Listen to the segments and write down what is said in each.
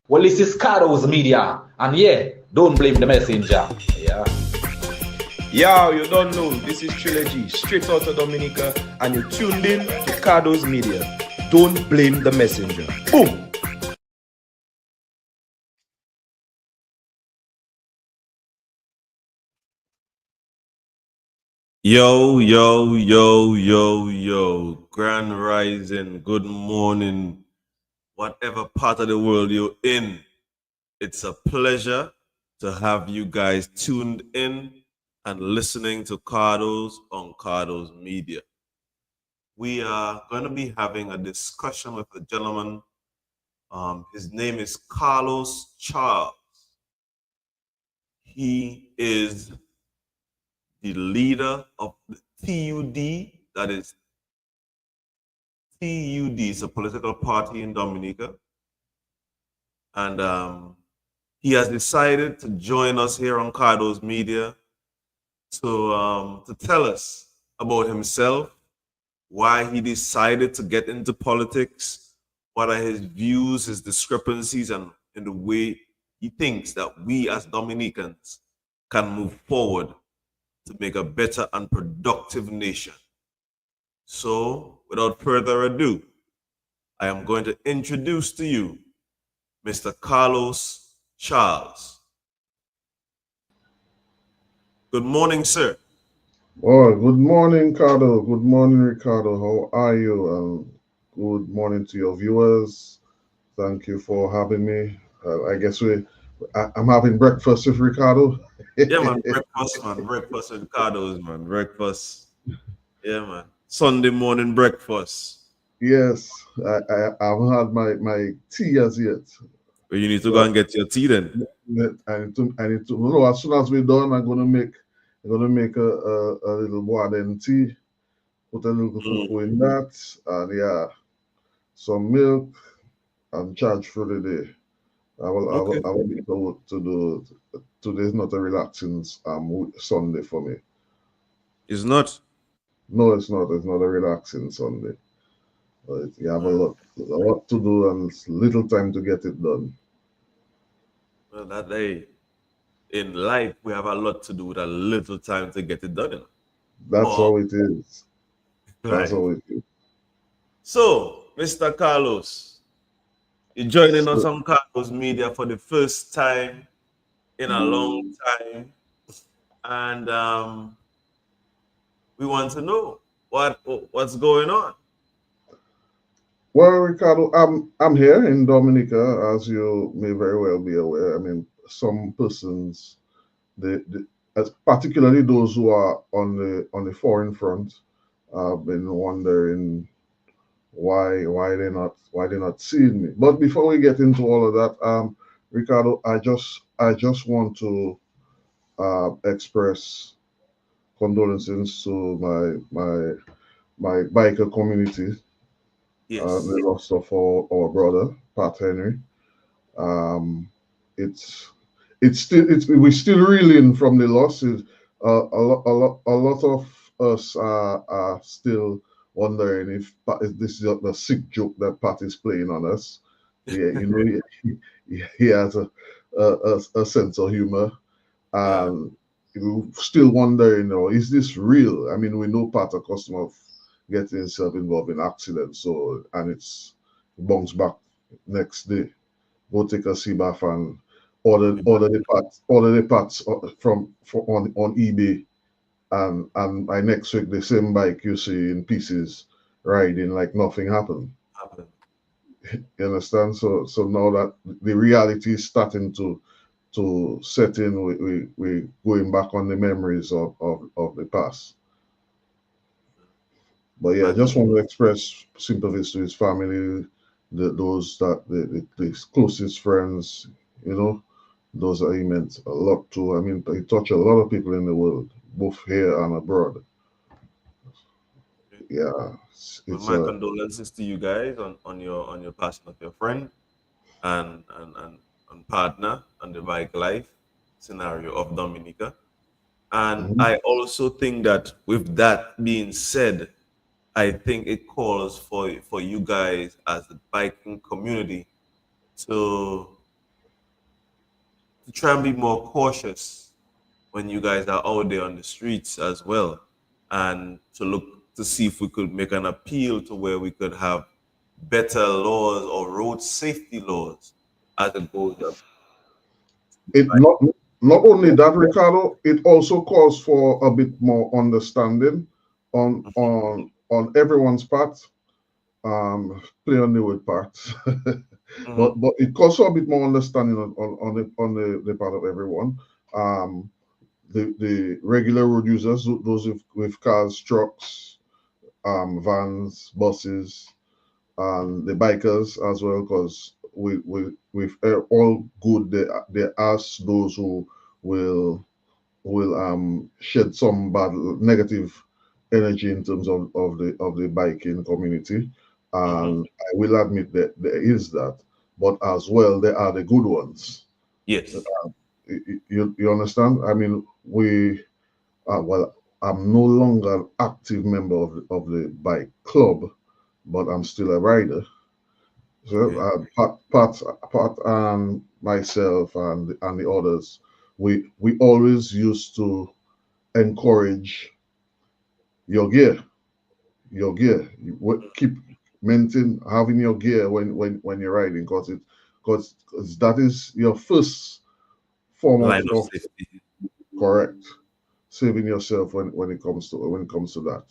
Well, this is Cardo's Media, and yeah, don't blame the messenger. Yeah. Yo, you don't know, this is Trilogy, straight out of Dominica, and you tuned in to Cardo's Media. Don't blame the messenger. Boom! Yo, yo, yo, yo, yo. Grand Rising, good morning, whatever part of the world you're in. It's a pleasure to have you guys tuned in and listening to Cardos on Cardos Media. We are going to be having a discussion with a gentleman. His name is Carlos Charles. He is the leader of the TUD, that is TUD, is a political party in Dominica. And he has decided to join us here on Cardos Media to tell us about himself, why he decided to get into politics, what are his views, his discrepancies, and in the way he thinks that we as Dominicans can move forward to make a better and productive nation. So, without further ado, I am going to introduce to you Mr. Carlos Charles. Good morning, sir. Well, good morning, Cardo. Good morning, Ricardo. How are you? Good morning to your viewers. Thank you for having me. I guess I'm having breakfast with Ricardo. Yeah, man, breakfast, man. Breakfast with Cardos, man. Breakfast. Yeah, man. Sunday morning breakfast. Yes, I haven't had my tea as yet. But you need to go and get your tea then. I need to. No, as soon as we're done, I'm gonna make a little water tea. Put a little cocoa in that, and yeah, some milk and charge for the day. I will need to do. Today's not a relaxing Sunday for me. It's not. No, it's not. It's not a relaxing Sunday. But you have a lot to do and little time to get it done. Well, that day in life, we have a lot to do with a little time to get it done. You know? That's how it is. That's Right. how it is. So, Mr. Carlos, you're joining us on Carlos Media for the first time in a long time. And we want to know what's going on. Well, Ricardo, I'm here in Dominica, as you may very well be aware. I mean, some persons, particularly those who are on the foreign front, have been wondering why they're not seeing me. But before we get into all of that, Ricardo, I just want to express condolences to my biker community. Yes. The loss of our brother Pat Henry. Um, it's we're still reeling from the losses. A lot of us are still wondering if this is the sick joke that Pat is playing on us. Yeah, you know, he has a sense of humor, and you still wonder, is this real? I mean, we know Pat a customer of getting himself involved in accidents, so and it's bounce back next day. Go take a sea bath and order the parts on eBay, and by next week the same bike you see in pieces riding like nothing happened. You understand? So now that the reality is starting to set in, we going back on the memories of the past. But yeah, I just want to express sympathies to his family, the closest friends, those that he meant a lot to. I mean, he touched a lot of people in the world, both here and abroad. Yeah, With my condolences to you guys on your passing of your friend and partner and the bike life scenario of Dominica. And I also think that with that being said, I think it calls for you guys as the biking community to to try and be more cautious when you guys are out there on the streets as well, and to look to see if we could make an appeal to where we could have better laws or road safety laws as it goes up. It not only that, Ricardo, it also calls for a bit more understanding on everyone's part. Play on the word part, but it calls for a bit more understanding on the part of everyone. The regular road users, those with cars, trucks, vans, buses, and the bikers as well, because we've all good. They ask those who will shed some bad negative energy in terms of the biking community, and I will admit that there is that, but as well there are the good ones. Yes. You understand? I mean, well, I'm no longer an active member of the bike club, but I'm still a rider. So Pat and myself and the others, we always used to encourage your gear. Keep maintaining having your gear when you're riding, because that is your first form Line of of safety. correct saving yourself when it comes to that.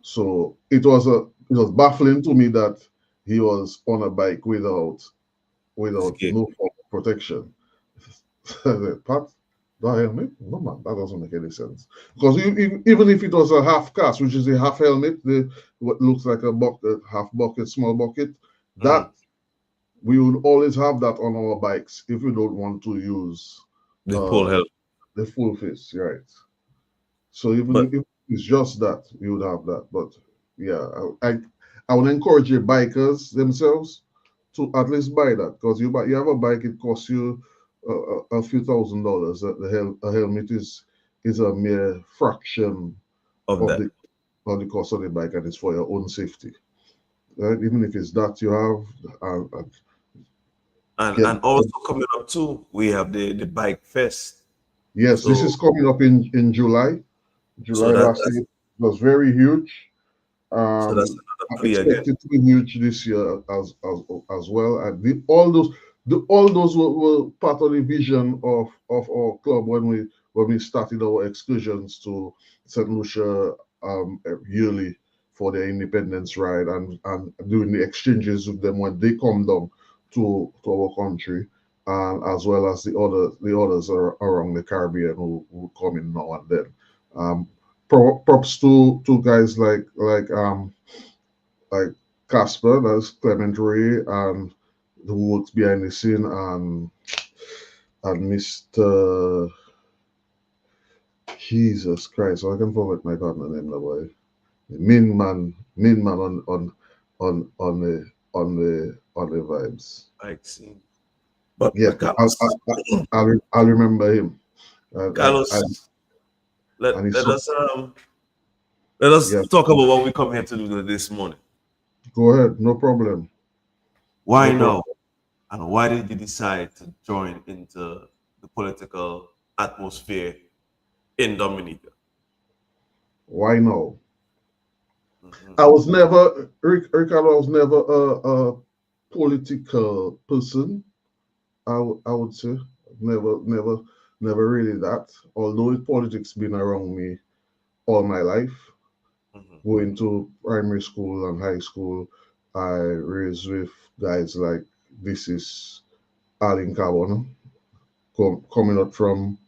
So it was baffling to me that he was on a bike without Okay. no form of protection. Pat, the helmet? No man, that doesn't make any sense. Because even if it was a half cast, which is a half helmet, what looks like a bucket, half bucket, small bucket, that we would always have that on our bikes if we don't want to use The full help. the full face, right? So But- if it's just that, you would have that. But yeah, I would encourage the bikers themselves to at least buy that, because you have a bike, it costs you a few $1,000s. A helmet is a mere fraction of of that. the cost of the bike, and it's for your own safety. Right? Even if it's that you have, And also coming up too, we have the bike fest. yes, this So- is coming up in July. So Last year it was very huge. So that's I another plea expect again. it to be huge this year as well. And all those were part of the vision of our club when we started our excursions to St. Lucia yearly for their independence ride, and doing the exchanges with them when they come down to our country, and as well as the others around the Caribbean who come in now and then. Props to guys like Casper, that's Clement Ray, and who works behind the scene, and Mr. Jesus Christ, I can forget my partner name now, boy. The main man on the vibes. Bike scene. But Yeah, Carlos, I'll remember him. Carlos, let and he's us Yeah. talk about what we come here to do this morning. Go ahead, no problem. Why No now? And why did you decide to join into the political atmosphere in Dominica? Why now? Mhm. I was never, Ricardo, I was never a political person. I would say never really that. Although politics been around me all my life, Mhm. going to primary school and high school, I raised with guys like this is Alin Carbon, coming up from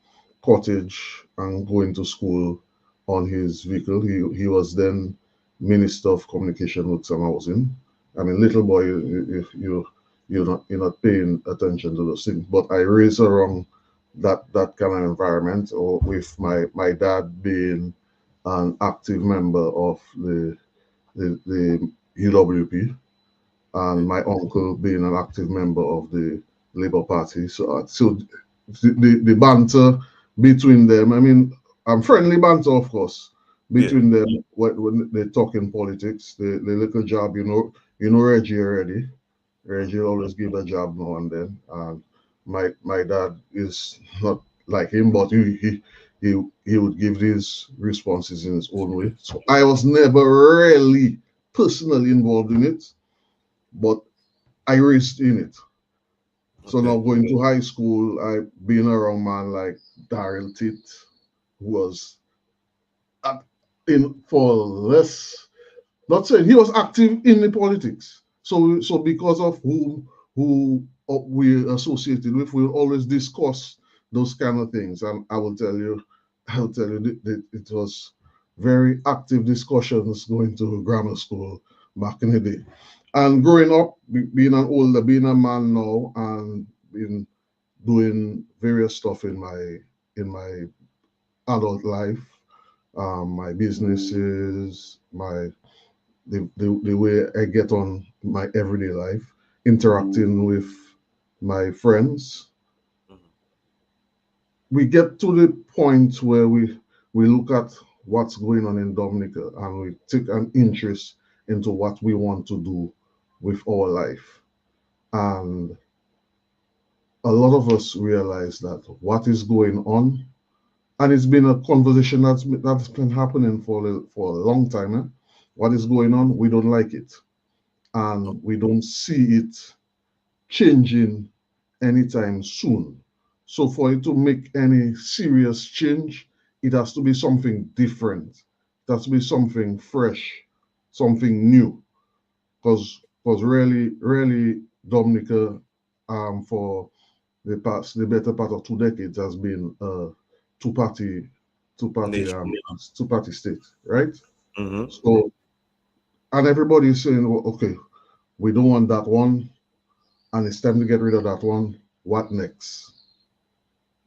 cottage and going to school on his vehicle. He was then Minister of Communication, Works and Housing. I mean, little boy, if you're not paying attention to those things. But I raised around that kind of environment, or with my dad being an active member of the UWP, and my uncle being an active member of the Labour Party. So the banter between them, I mean, I'm friendly banter, of course, between them when they talk in politics. The little job, you know Reggie already. Reggie always give a job now and then, my dad is not like him, but he would give these responses in his own way. So I was never really personally involved in it, but I raised in it. So Okay. now going to high school, I been around man like Daryl Tit, who was at, in for less, not saying he was active in the politics. So because of who we associated with, we'll always discuss those kind of things. And I'll tell you that it was very active discussions going to grammar school back in the day. And growing up, being an older, being a man now, and been doing various stuff in my adult life, my businesses, the way I get on my everyday life, interacting with my friends. Mhm. We get to the point where we look at what's going on in Dominica and we take an interest into what we want to do with our life. And a lot of us realize that what is going on, and it's been a conversation that's been happening for a long time. Eh? What is going on? We don't like it, and we don't see it changing anytime soon. So for it to make any serious change, it has to be something different. It has to be something fresh, something new. Because really Dominica, for the better part of 2 decades has been two party two party Nation. um two party state, right? Mm-hmm. So and everybody is saying, well, okay, we don't want that one, and it's time to get rid of that one. What next?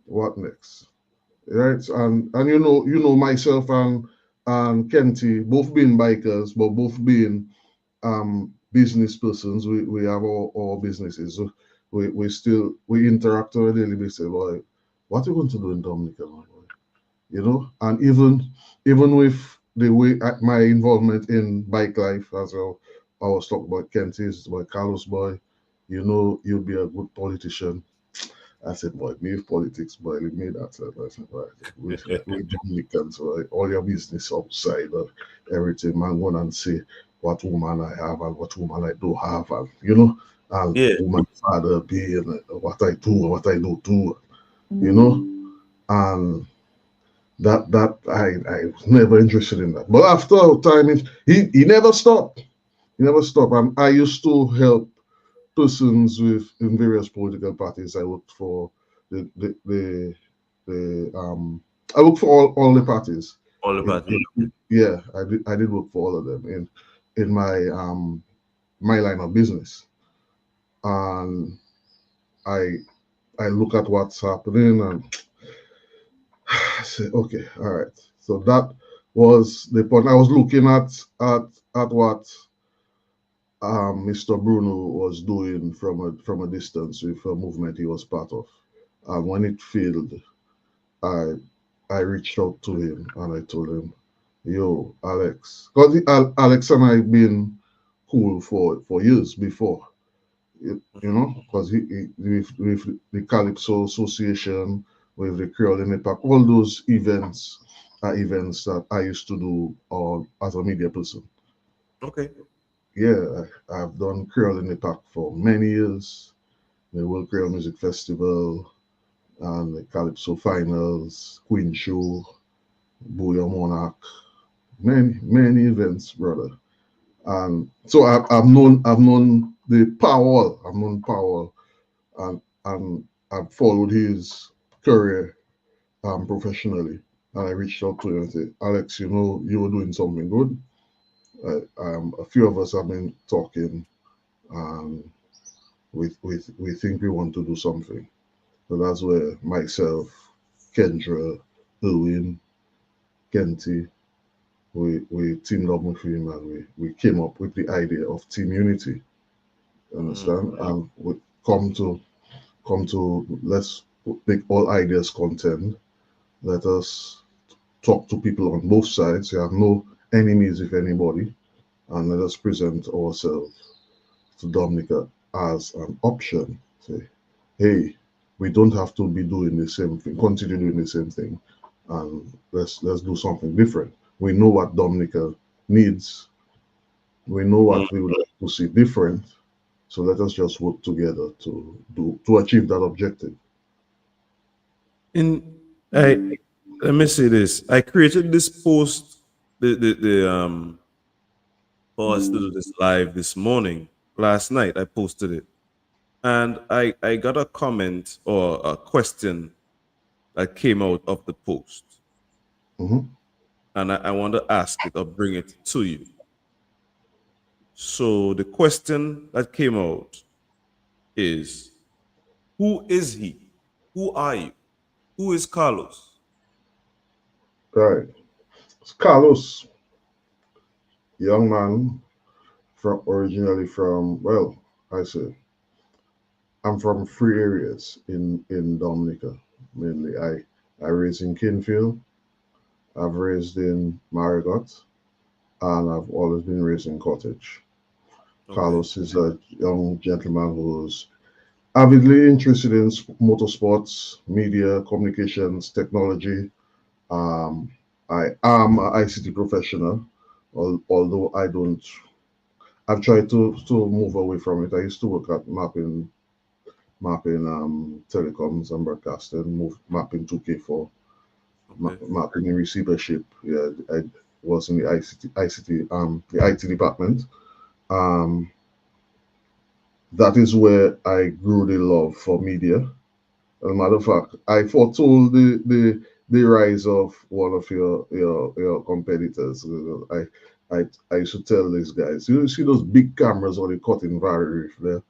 What next? Right? And you know myself and Kenty, both being bikers, but both being business persons. We have our businesses. So we interact on a daily basis. Boy, what are you going to do in Dominica, man? And even with the way my involvement in bike life, as I was talking about Kenty's boy Carlos boy, you'll be a good politician. I said, boy, me with politics, boy, leave me that. I said, boy, we Dominicans, boy, all your business outside of everything, man, go and say what woman I have and what woman I don't have, and Yeah. who my father be, and what I do and what I don't do, you know, and that I was never interested in that. But after a time, he never stopped. He never stopped. And I used to help persons in various political parties. I worked for the I worked for all the parties. All about it. Yeah, I did work for all of them in my line of business. And I I look at what's happening and I say, okay, all right. So that was the point. I was looking at what Mr. Bruno was doing from a distance with a movement he was part of. And when it failed, I I reached out to him and I told him, "Yo, Alex," because Alex and I been cool for years before, because with the Calypso Association, with the Creole in the Park, all those events are events that I used to do as a media person. Okay. Yeah, I've done Creole in the Park for many years, the World Creole Music Festival, and the Calypso Finals, Queen Show, Booyah Monarch, many events, brother. And so I've known the Powell, I've known Powell, and I've followed his career professionally. And I reached out to him and said, Alex, you were doing something good. A few of us have been talking, and we think we want to do something. So that's where myself, Kendra, Erwin, Kenty, we teamed up with him and we came up with the idea of Team Unity. Understand? And we come to let's make all ideas contend. Let us talk to people on both sides. You have no enemies with anybody, and let us present ourselves to Dominica as an option. Say, hey, we don't have to be doing the same thing, continue doing the same thing, and let's do something different. We know what Dominica needs. We know what we would like to see different. So let us just work together to achieve that objective. Let me say this. I created this post for us to do this live this morning. Last night I posted it. And I got a comment or a question that came out of the post. Mhm. And I want to ask it or bring it to you. So the question that came out is, who is he? Who are you? Who is Carlos? Right. It's Carlos, young man, originally from, well, I'm from 3 areas in Dominica. Mainly, I raised in Kinfield, I've raised in Marigot, and I've always been raised in Cottage. Okay. Carlos is a young gentleman who's avidly interested in motorsports, media, communications, technology. I am an ICT professional, although I've tried to move away from it. I used to work at mapping telecoms and broadcasting, mapping 2K4, Okay. mapping in receivership. Yeah, I was in the the IT department. Um, that is where I grew the love for media. As a matter of fact, I foretold the rise of one of your competitors. I used to tell these guys, you see those big cameras on the cutting vary reef there,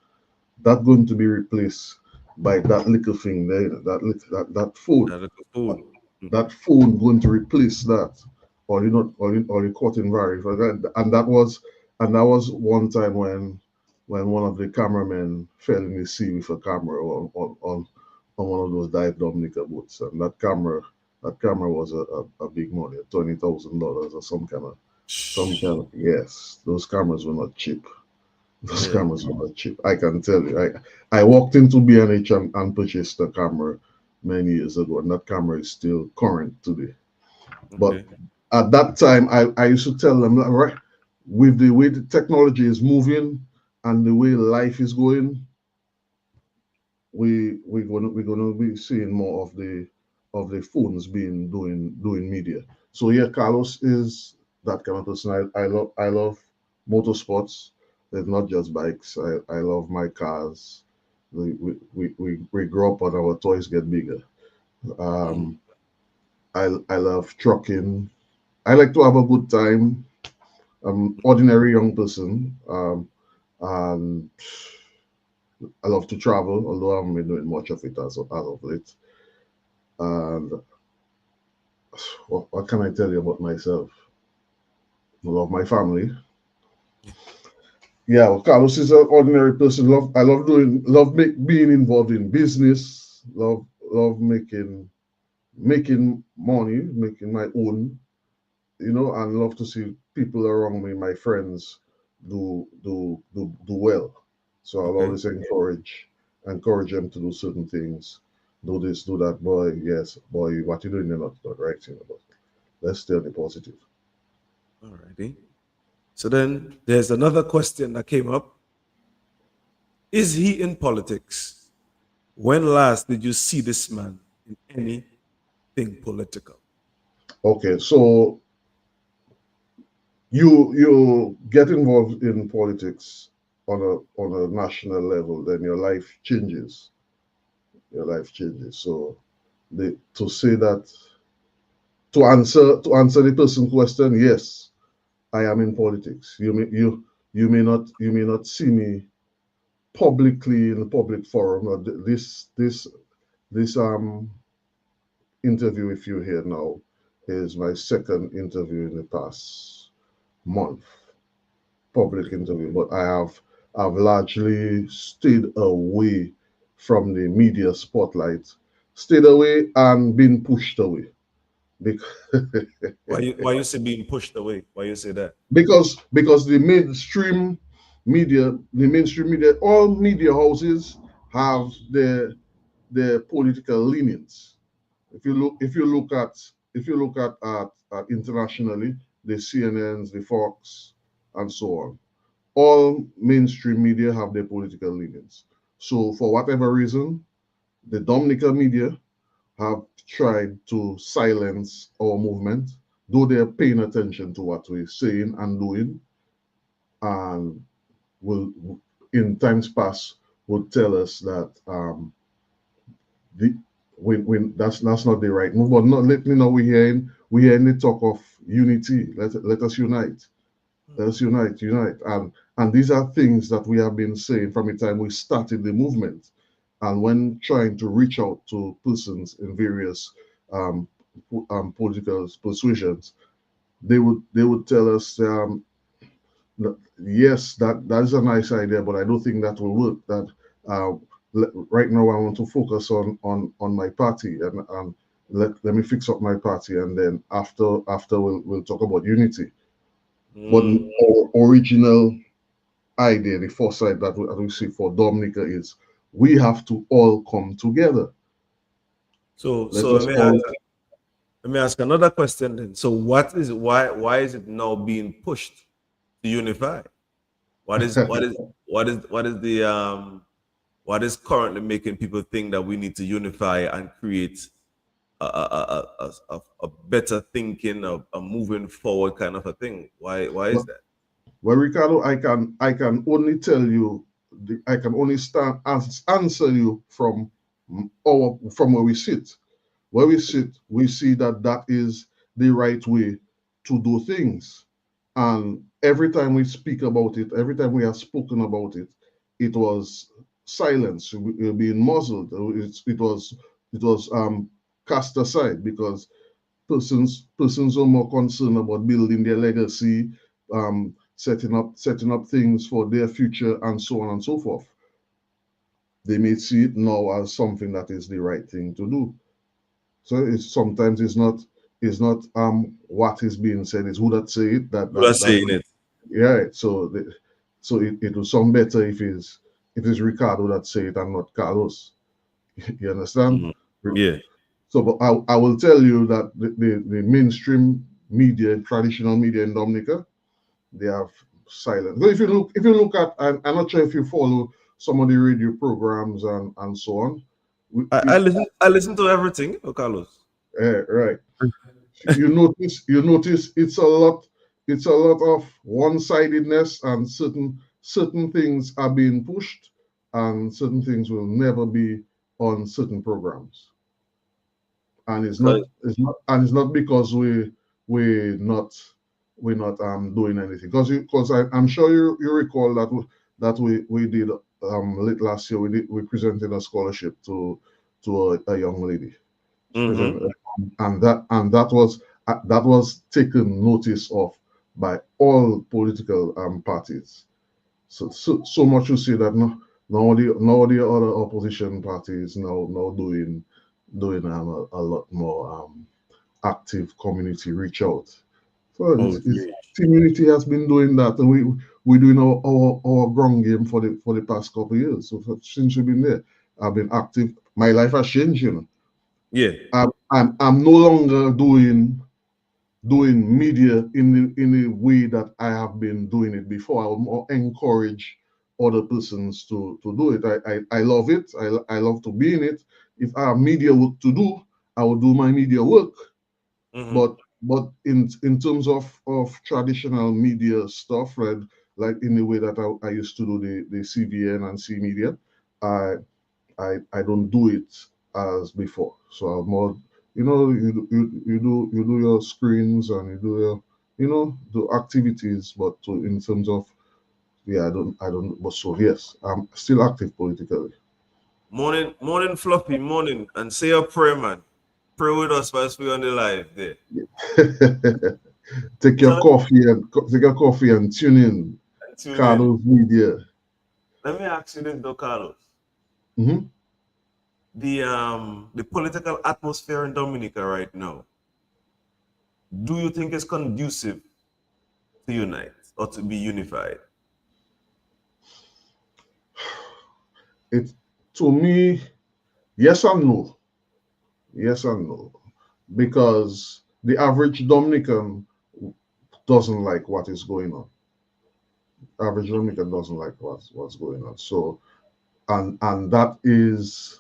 that's going to be replaced by that little thing there, that phone. That little food. That phone going to replace that, or you not, or the cutting vary. And that was one time when one of the cameramen fell in the sea with a camera on one of those dive Dominica boats, and that camera was a big money, $20,000 or some kind of, yes, those cameras were not cheap. Those Yeah. cameras were not cheap. I can tell you. I walked into B&H and purchased a camera many years ago, and that camera is still current today. But Okay. at that time, I used to tell them, right, with the way the technology is moving and the way life is going, we're gonna be seeing more of the phones doing media. So yeah, Carlos is that kind of person. I love motorsports. It's not just bikes. I love my cars. We grow up and our toys get bigger. Um, I love trucking. I like to have a good time. I'm ordinary young person. And I love to travel, although I haven't been doing much of it as of late. And what can I tell you about myself? I love my family. Yeah, well, Carlos is an ordinary person. Being involved in business. Love making money, making my own. And love to see people around me, my friends, do well. So I'll Okay. always encourage them to do certain things. Do this, do that, boy. Yes, boy, what you doing, you're not the right thing about it. Let's stay on the positive. Alrighty. So then there's another question that came up. Is he in politics? When last did you see this man in anything political? Okay, so you get involved in politics on a national level, then your life changes. Your life changes. So to say that to answer the person question, yes, I am in politics. You may not see me publicly in a public forum. Or this interview with you here now is my second interview in the past month, public interview. But I've largely stayed away from the media spotlight, stayed away and been pushed away. Why you say being pushed away? Why you say that? Because the mainstream media, all media houses have their political leanings. If you look at internationally, the CNNs, the Fox, and so on, all mainstream media have their political leanings. So for whatever reason, the Dominica media have tried to silence our movement, though they're paying attention to what we're saying and doing, and will, in times past, would tell us that the when that's not the right move. But not let me know we're hearing the talk of unity. Let us unite. Let us unite. And these are things that we have been saying from the time we started the movement. And when trying to reach out to persons in various political persuasions, they would tell us, yes, that is a nice idea, but I don't think that will work. That right now I want to focus on my party, and let me fix up my party, and then after we'll talk about unity. But our original idea, the foresight that we see for Dominica is we have to all come together. So Let let us me all let me ask another question then. So why is it now being pushed to unify? What is currently making people think that we need to unify and create a better thinking, a moving forward kind of a thing? Why is that? Well, Ricardo, I can only tell you, I can only answer you from where we sit. Where we sit, we see that is the right way to do things. And every time we speak about it, every time we have spoken about it, it was silence, being muzzled. It was cast aside because persons are more concerned about building their legacy, setting up things for their future, and so on and so forth. They may see it now as something that is the right thing to do. So sometimes it's not what is being said, it's who that say it. People are saying it. Yeah. So it will sound better if it's Ricardo that say it and not Carlos. You understand? Yeah. So, but I will tell you that the mainstream media, traditional media in Dominica, they have silent. But if you look at, I'm not sure if you follow some of the radio programs and so on. I listen to everything, Carlos. Right. You notice it's a lot of one-sidedness, and certain things are being pushed and certain things will never be on certain programs. And it's not because we're not doing anything, because I'm sure you recall that we did late last year, we presented a scholarship to a young lady. And that was taken notice of by all political parties. So much to say that now the other opposition parties now doing a lot more active community reach out. So community has been doing that, and we're doing our ground game for the past couple of years. So since we've been there, I've been active. My life has changed, you know. Yeah. I'm no longer doing media in the way that I have been doing it before. I will more encourage other persons to do it. I love it. I love to be in it. If I have media work to do, I will do my media work. But in terms of traditional media stuff, right, like in the way that I used to do the CVN and C media, I don't do it as before. So I'm more, you do your screens and you do your do activities, but in terms of I don't. But so yes, I'm still active politically. Morning, Fluffy, morning, and say a prayer, man. Pray with us whilst we're on the live there. Take your coffee and tune in. Carlos Media. Let me ask you this, though, Carlos. Mm-hmm. The political atmosphere in Dominica right now, do you think it's conducive to unite or to be unified? To me, Yes and no. Yes and no. Because the average Dominican doesn't like what is going on. Average Dominican doesn't like what's going on. So, and that is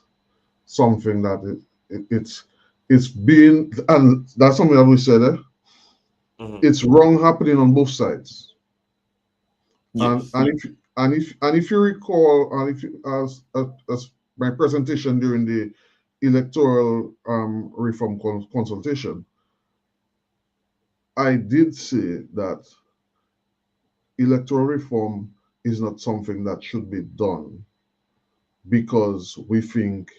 something that it's been, and that's something that we said. It's wrong happening on both sides. Yes. And if you recall, and if you, as my presentation during the electoral reform consultation, I did say that electoral reform is not something that should be done because we think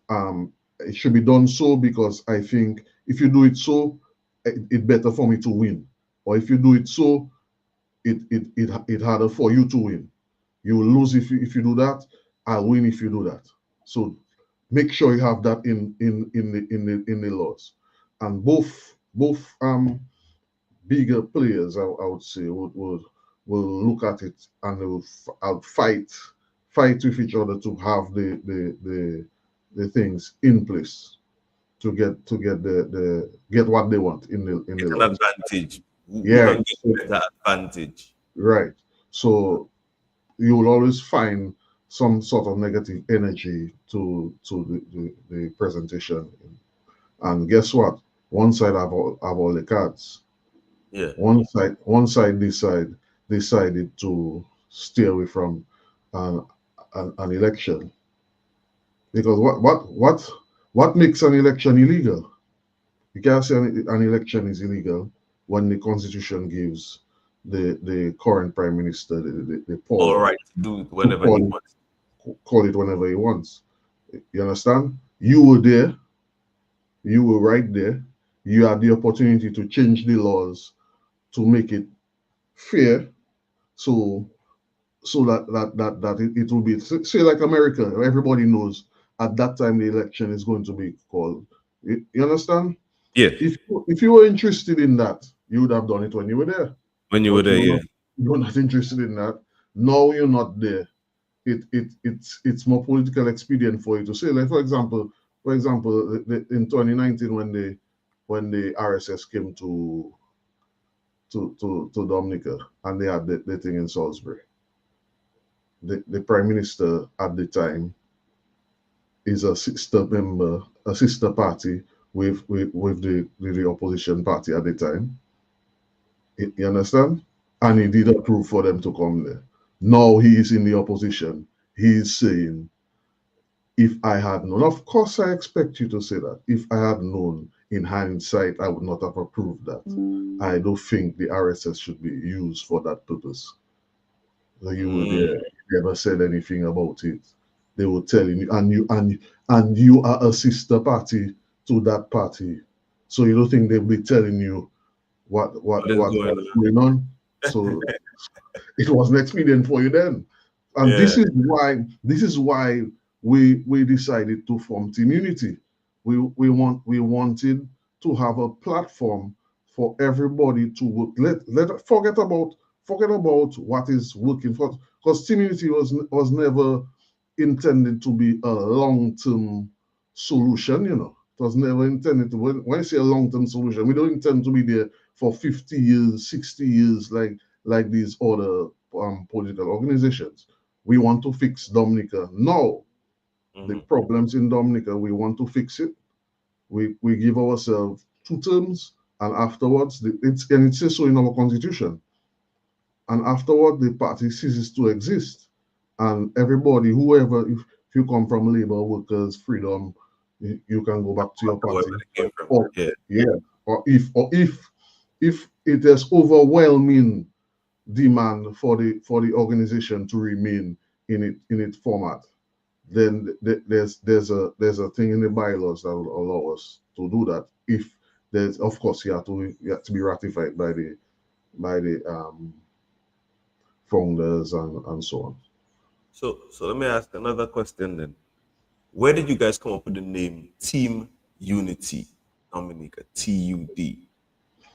it should be done so because I think if you do it so, it's better for me to win. Or if you do it so, it harder for you to win. You will lose if you do that. I'll win if you do that. So make sure you have that in the laws. And both bigger players, I would say, will look at it and they will fight with each other to have the things in place to get what they want in the laws. Advantage. Yeah, That advantage. right. So you will always find some sort of negative energy to the presentation, and guess what? One side have all the cards. Yeah. One side decided to stay away from an election because what makes an election illegal? You can't say an election is illegal when the constitution gives the current prime minister the power. All right, to do it whenever he wants. Call it whenever he wants. You understand? You were there. You were right there. You had the opportunity to change the laws to make it fair, so that it will be, say like America. Everybody knows at that time the election is going to be called. You understand? Yeah. If you were interested in that, you would have done it when you were there. When you were there, yeah. You're not interested in that. Now you're not there. It's more political expedient for you to say. Like for example, in 2019 when the RSS came to Dominica and they had the thing in Salisbury, the prime minister at the time is a sister party with the opposition party at the time. You understand? And he did approve for them to come there. Now he is in the opposition. He is saying, if I had known, of course I expect you to say that. If I had known in hindsight, I would not have approved that. I don't think the RSS should be used for that purpose. So you were there, you never said anything about it. They were telling you, and you are a sister party to that party. So you don't think they'll be telling you what's going on? So it was an expedient for you then. And this is why we decided to form Team Unity. We wanted to have a platform for everybody to work. Forget about what is working for, because Team Unity was never intended to be a long-term solution. It was never intended to. When I say a long-term solution, we don't intend to be there for 50 years, 60 years like these other political organizations. We want to fix Dominica now. The problems in Dominica, we want to fix it. We give ourselves 2 terms, and afterwards, it says so in our constitution. And afterward, the party ceases to exist, and everybody, whoever, if you come from labor, workers, freedom, you can go back to your party. Or if it is overwhelming demand for the organization to remain in its format, then there's a thing in the bylaws that will allow us to do that. If there's, of course, you have to be ratified by the founders and so on. So let me ask another question then. Where did you guys come up with the name Team Unity Dominica, TUD?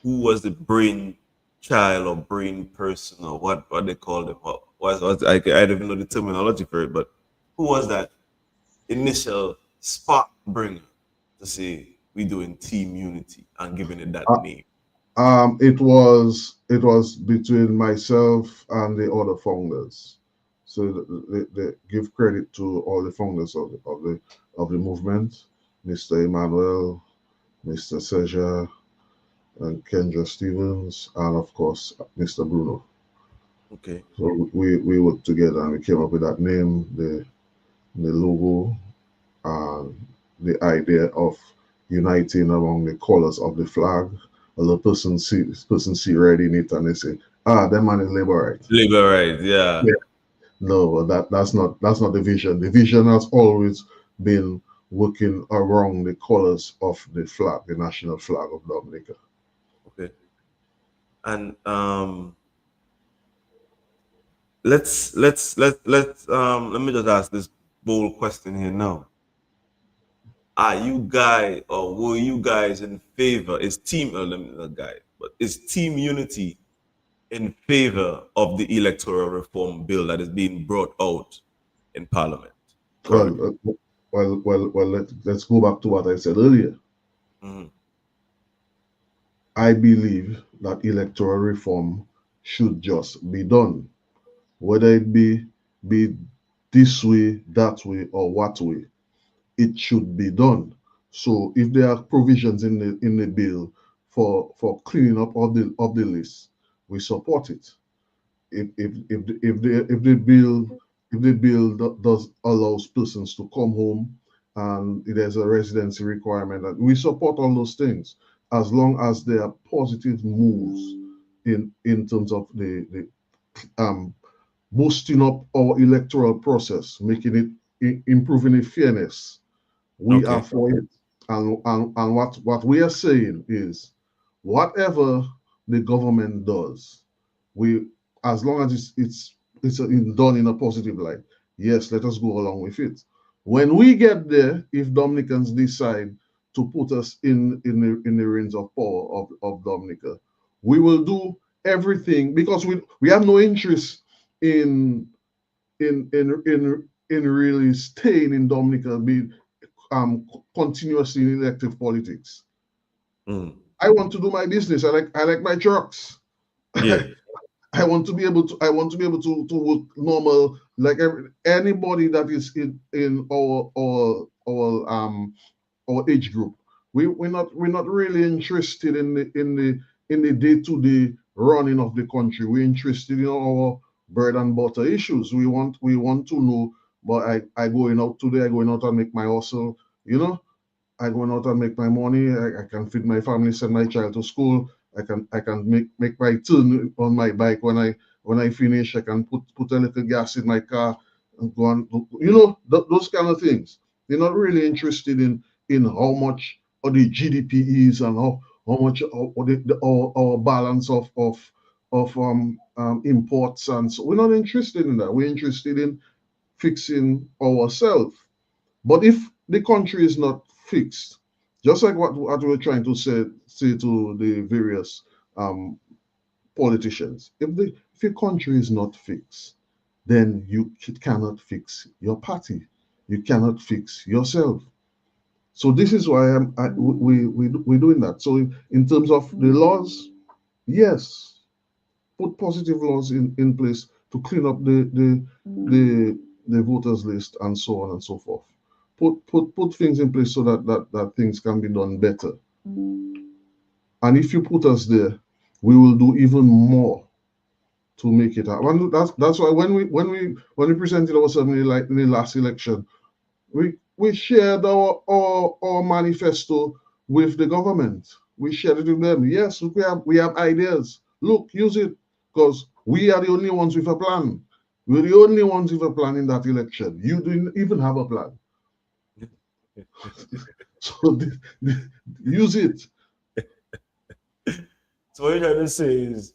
Who was the brain child or brain person, or what they called them? I don't even know the terminology for it, but who was that initial spark bringer to say we doing Team Unity and giving it that name? It was between myself and the other founders. So they give credit to all the founders of the movement, Mr. Emmanuel, Mr. Seja, and Kendra Stevens, and of course Mr. Bruno. Okay. So we worked together and we came up with that name, the logo, and the idea of uniting among the colors of the flag. A little person see red in it and they say, that man is Labourite. Labourite, yeah. No, but that's not the vision. The vision has always been working around the colors of the flag, the national flag of Dominica. Okay. And let me just ask this bold question here now. Are you guys, or were you guys in favor? Is Team Unity in favor of the electoral reform bill that is being brought out in Parliament? Well, let's go back to what I said earlier. Mhm. I believe that electoral reform should just be done, whether it be this way, that way, or what way. It should be done. So if there are provisions in the bill for cleaning up of the list, we support it. If the bill does allows persons to come home and there's a residency requirement, that we support all those things as long as there are positive moves in terms of the boosting up our electoral process, making it improving the fairness. We Okay. are for it. And what we are saying is, whatever the government does, as long as it's done in a positive light, yes, let us go along with it. When we get there, if Dominicans decide to put us in the reins of power of Dominica, we will do everything, because we have no interest in really staying in Dominica, being continuously in elective politics. I want to do my business. I like my trucks. Yeah. I want to be able to work normal, like anybody that is in our age group. We're not really interested in the day-to-day running of the country. We're interested in our bread and butter issues. We want to know. But I going out today. I going out and make my hustle. I going out and make my money. I can feed my family, send my child to school. I can make my turn on my bike when I finish. I can put a little gas in my car and go on. Those kind of things. They're not really interested in how much or the GDP is and how much our balance of imports, and so we're not interested in that. We're interested in fixing ourselves. But if the country is not fixed, just like what we're trying to say to the various politicians, if your country is not fixed, then you cannot fix your party. You cannot fix yourself. So this is why we're doing that. So in terms of the laws, yes, put positive laws in place to clean up the voters list and so on and so forth. Put things in place so that things can be done better. And if you put us there, we will do even more to make it happen. That's why when we presented ourselves in the last election, we shared our manifesto with the government. We shared it with them. Yes, we have ideas. Look, use it, because we are the only ones with a plan. We're the only ones with a plan in that election. You didn't even have a plan. So use it. So what you're trying to say is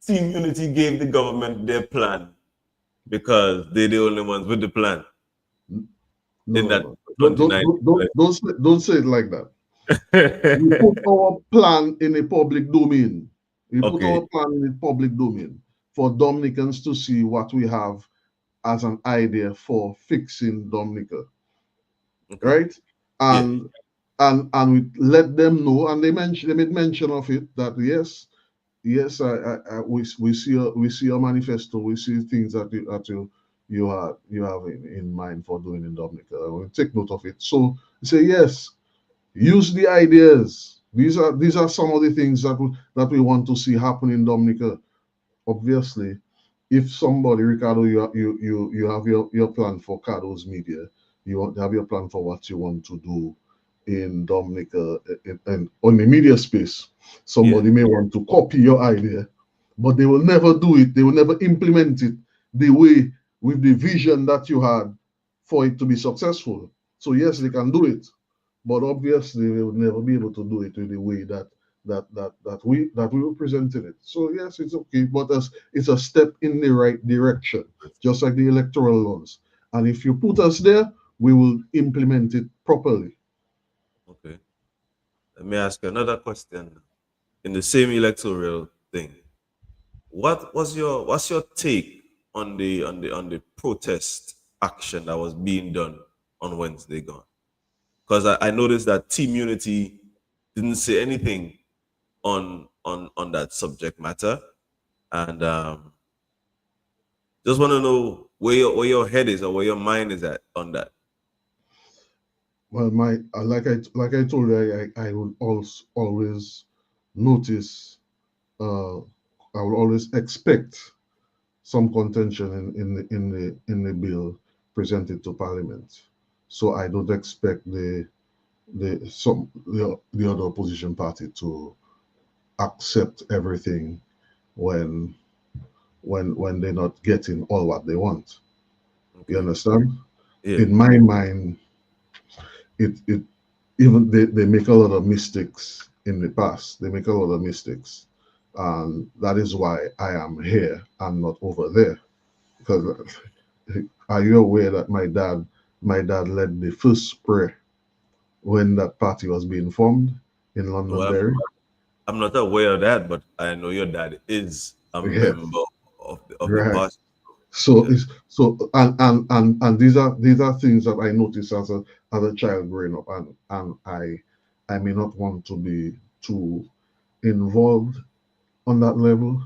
Team Unity gave the government their plan because they're the only ones with the plan. No. Don't say it like that. We put our plan in the public domain. We put our plan in the public domain for Dominicans to see what we have as an idea for fixing Dominica. Right? and we let them know, and they made mention of it, that yes, we see your manifesto, we see things that you have in mind for doing in Dominica. We take note of it. So we say yes, use the ideas. These are some of the things that we want to see happen in Dominica. Obviously, if somebody, Ricardo, you have your plan for Cardo's Media, you want to have your plan for what you want to do in Dominica and on the media space. Somebody may want to copy your idea, but they will never do it. They will never implement it the way, with the vision that you had for it to be successful. So yes, they can do it, but obviously they will never be able to do it in the way that we were presenting it. So yes, it's okay, but it's a step in the right direction, just like the electoral laws. And if you put us there, we will implement it properly. Okay. Let me ask you another question in the same electoral thing. What's your take on the protest action that was being done on Wednesday gone? Because I noticed that Team Unity didn't say anything on that subject matter, and just want to know where your head is or where your mind is at on that. Well, like I told you, I would always notice. I will always expect some contention in the bill presented to Parliament. So I don't expect the other opposition party to accept everything when they're not getting all what they want. Okay. You understand? Yeah. In my mind, it even they make a lot of mistakes in the past. They make a lot of mistakes, and that is why I am here and not over there. Because are you aware that my dad led the first spray when that party was being formed in Londonderry? Well, I'm not aware of that, but I know your dad is a member of the party. So and these are things that I noticed as a child growing up, and I may not want to be too involved on that level,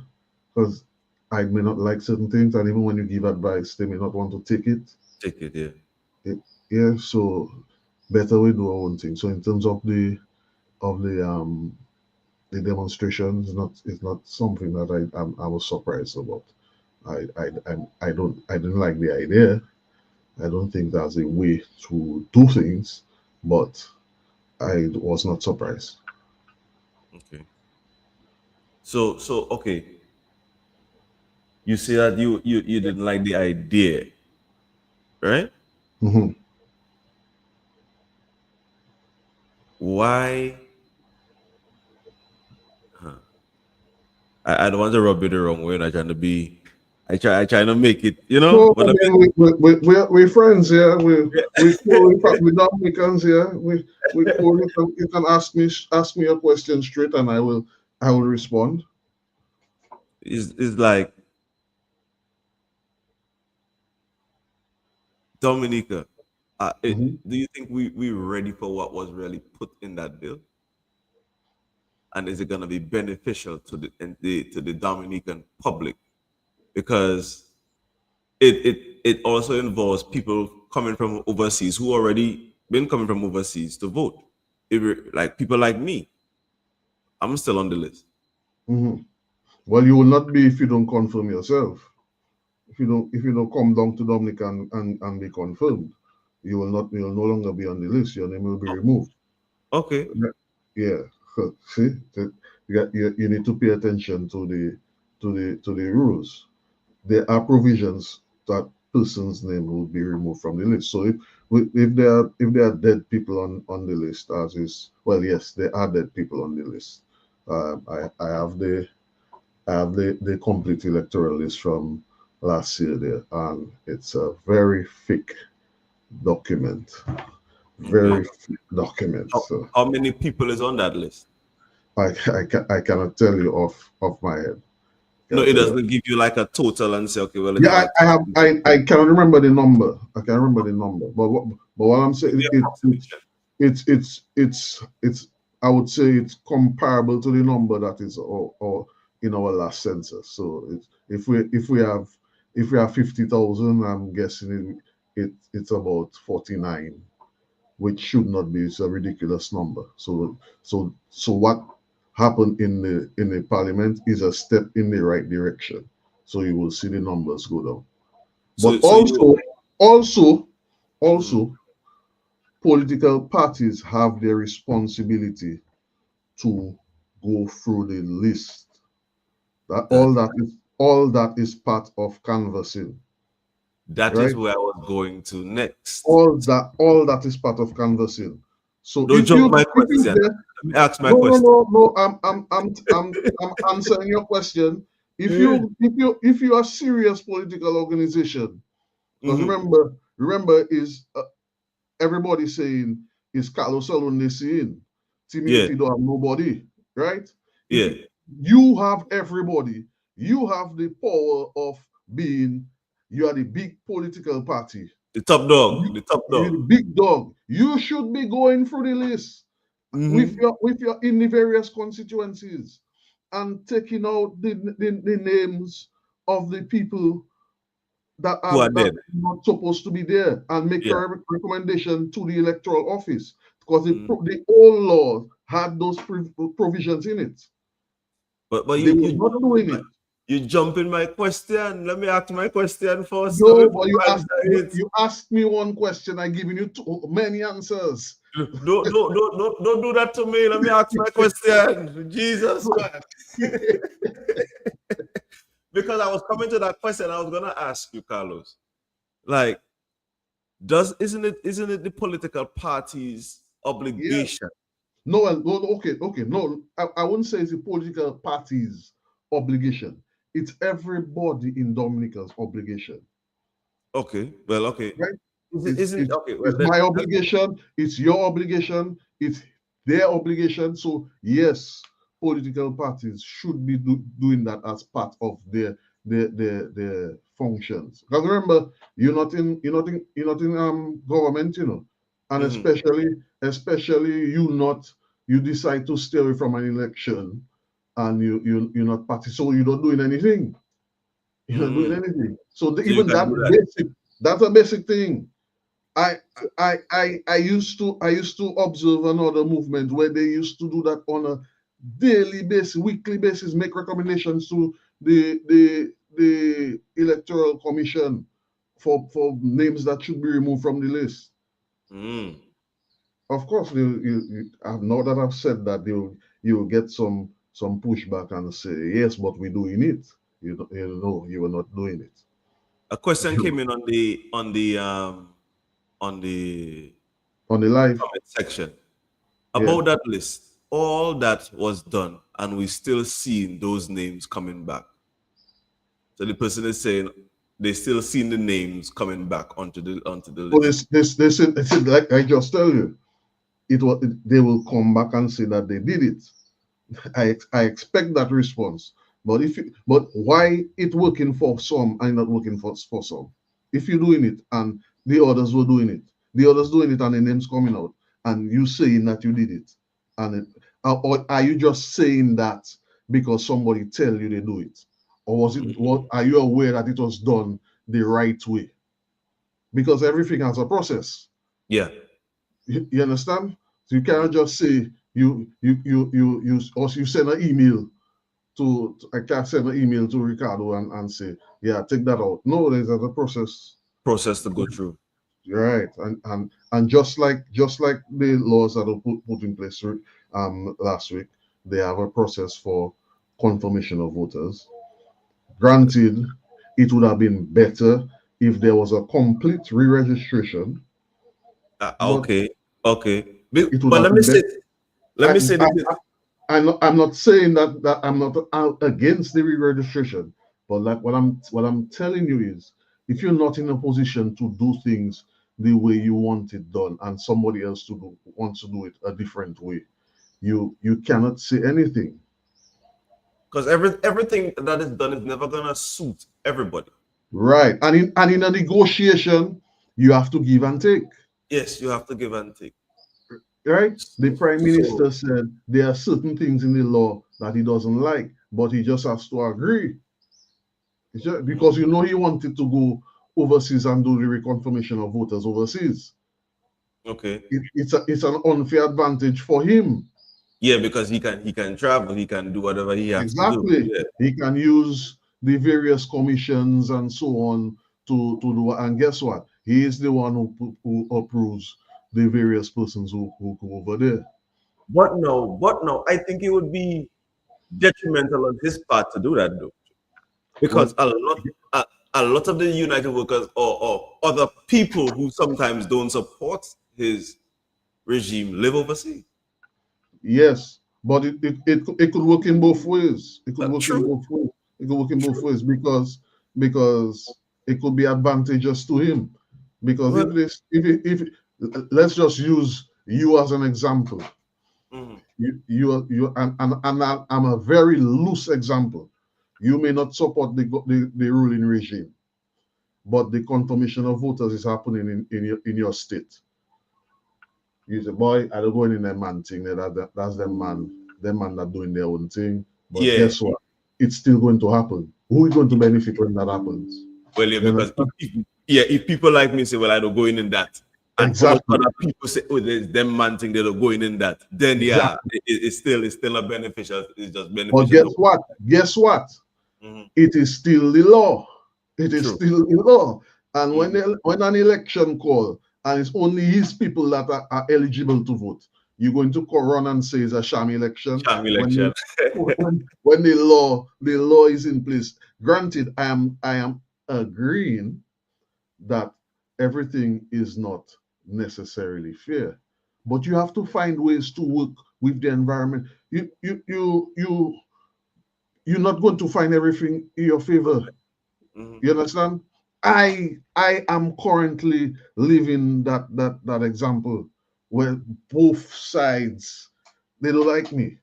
because I may not like certain things, and even when you give advice, they may not want to take it. Yeah. So better we do our own thing. So in terms of the demonstrations, it's not something that I was surprised about. I didn't like the idea. I don't think that's a way to do things, but I was not surprised. Okay. So okay. You say that you didn't like the idea, right? Mm-hmm. Why? I don't want to rub you the wrong way. I'm trying to be. I try to make it. You know. No, we're friends here. We're Dominicans here. You can ask me a question straight, and I will respond. It's like Dominica. Do you think we're ready for what was really put in that bill? And is it going to be beneficial to the Dominican public? Because it also involves people coming from overseas who already been coming from overseas to vote. Like people like me, I'm still on the list. Mm-hmm. Well, you will not be if you don't confirm yourself. If you don't come down to Dominica and be confirmed, you will no longer be on the list. Your name will be removed. Okay. Yeah. See, you need to pay attention to the rules. There are provisions that person's name will be removed from the list. So if there are dead people on the list, as is, well, yes, there are dead people on the list. I have the complete electoral list from last year there, and it's a very thick document. Very thick document. How many people is on that list? I cannot tell you off my head. No, it doesn't give you like a total and say, okay, well, yeah, I cannot remember the number. I can't remember the number. But what I'm saying, it's I would say it's comparable to the number that is or in our last census. So if we have 50,000, I'm guessing it's about 49, which should not be. It's a ridiculous number. So what happened in the parliament is a step in the right direction. So you will see the numbers go down. But also, political parties have their responsibility to go through the list. All that is part of canvassing. That is where I was going to next. All that is part of canvassing. So don't jump my question. Let me ask my question. No. I'm answering your question. If you are serious political organization, because remember is everybody saying is Carlos Salonde saying Timothy don't have nobody, right? Yeah. You have everybody. You have the power of being. You are the big political party. The top dog. You're the big dog. You should be going through the list with your in the various constituencies and taking out the names of the people that are not supposed to be there and make a recommendation to the electoral office, because the old law had those provisions in it. But you're not doing it. You jump in my question. Let me ask my question first. No, but you asked me one question. I'm giving you many answers. Don't do that to me. Let me ask my question. Jesus, man. Because I was coming to that question, I was gonna ask you, Carlos. Like, isn't it the political party's obligation? No, okay. No, I wouldn't say it's the political party's obligation. It's everybody in Dominica's obligation. Okay, well, okay. Right? It's my obligation, it's your obligation, it's their obligation. So yes, political parties should be doing that as part of their functions. Because remember, you're not in government, and especially you decide to stay away from an election and you're not party, so you're not doing anything. You're not doing anything. So that's a basic thing. I used to observe another movement where they used to do that on a daily basis, weekly basis, make recommendations to the electoral commission for names that should be removed from the list. Of course, now that I've said that, you'll get some pushback and say, yes, but we're doing it. You were not doing it. A question came in on the live comment section about that list. All that was done, and we still seeing those names coming back. So the person is saying they still seeing the names coming back onto the list. They said, like I just tell you, they will come back and say that they did it. I expect that response. But why it working for some and not working for some? If you're doing it and the others were doing it, and the names coming out, and you saying that you did it, or are you just saying that because somebody tell you they do it, or was it? Are you aware that it was done the right way? Because everything has a process. Yeah, you understand. So you cannot just say you send an email I can't send an email to Ricardo and say, yeah, take that out. No, there's a process to go through. Right, and just like the laws that were put in place last week, they have a process for confirmation of voters. Granted, it would have been better if there was a complete re-registration. Okay. But let me say this. I'm not saying that I'm not against the re-registration, but like what I'm telling you is, if you're not in a position to do things the way you want it done, and somebody else wants to do it a different way, you cannot say anything. Because everything that is done is never gonna suit everybody. Right, and in a negotiation, you have to give and take. Yes, you have to give and take. right? The Prime Minister So, said there are certain things in the law that he doesn't like, but he just has to agree. Because you know he wanted to go overseas and do the reconfirmation of voters overseas. okay. It's an unfair advantage for him. Yeah, because he can travel, he can do whatever he has to do. Exactly. Yeah. He can use the various commissions and so on to do. And guess what? He is the one who approves the various persons who go over there. But no, I think it would be detrimental on his part to do that though. Well, Because a lot of the United Workers or other people who sometimes don't support his regime live overseas. yes, but it could work in both ways. It could work in True. both ways. It could work in both ways because it could be advantageous to him. Because Well, if let's just use you as an example. mhm. You and I'm a very loose example. You may not support the ruling regime, but the confirmation of voters is happening in your state. You say, boy, I don't go in that man thing. That's them man that doing their own thing. But Yeah. guess what? It's still going to happen. Who is going to benefit when that happens? Well, yeah, You because understand? if people like me say, well, I don't go in that, and Exactly. other people say, oh, there's them man thing, they don't go in that, then yeah, it's still not beneficial. It's just beneficial. But guess what? Guess what? Mhm. It is still the law. It is True. still the law. And when an election call and it's only his people that are eligible to vote, you're going to run and say it's a sham election. Sham election. When the law is in place. Granted, I am agreeing that everything is not necessarily fair, but you have to find ways to work with the environment. You're not going to find everything in your favor. Mhm. You understand? I am currently living that example where both sides they don't like me.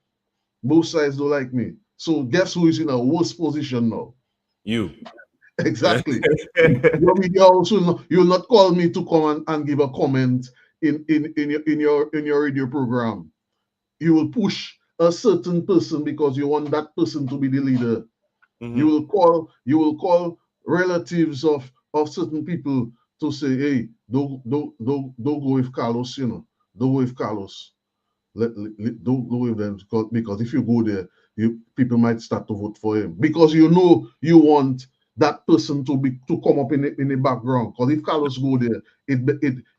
Both sides don't like me. So guess who is in a worse position now? You. Exactly. You also you'll not call me to come and give a comment in your radio program. You will push a certain person because you want that person to be the leader. Mhm. You will call relatives of certain people to say, hey, don't go with Carlos, don't go with Carlos. Don't go with them because if you go there, people might start to vote for him because you want that person to come up in the background. Because if Carlos go there,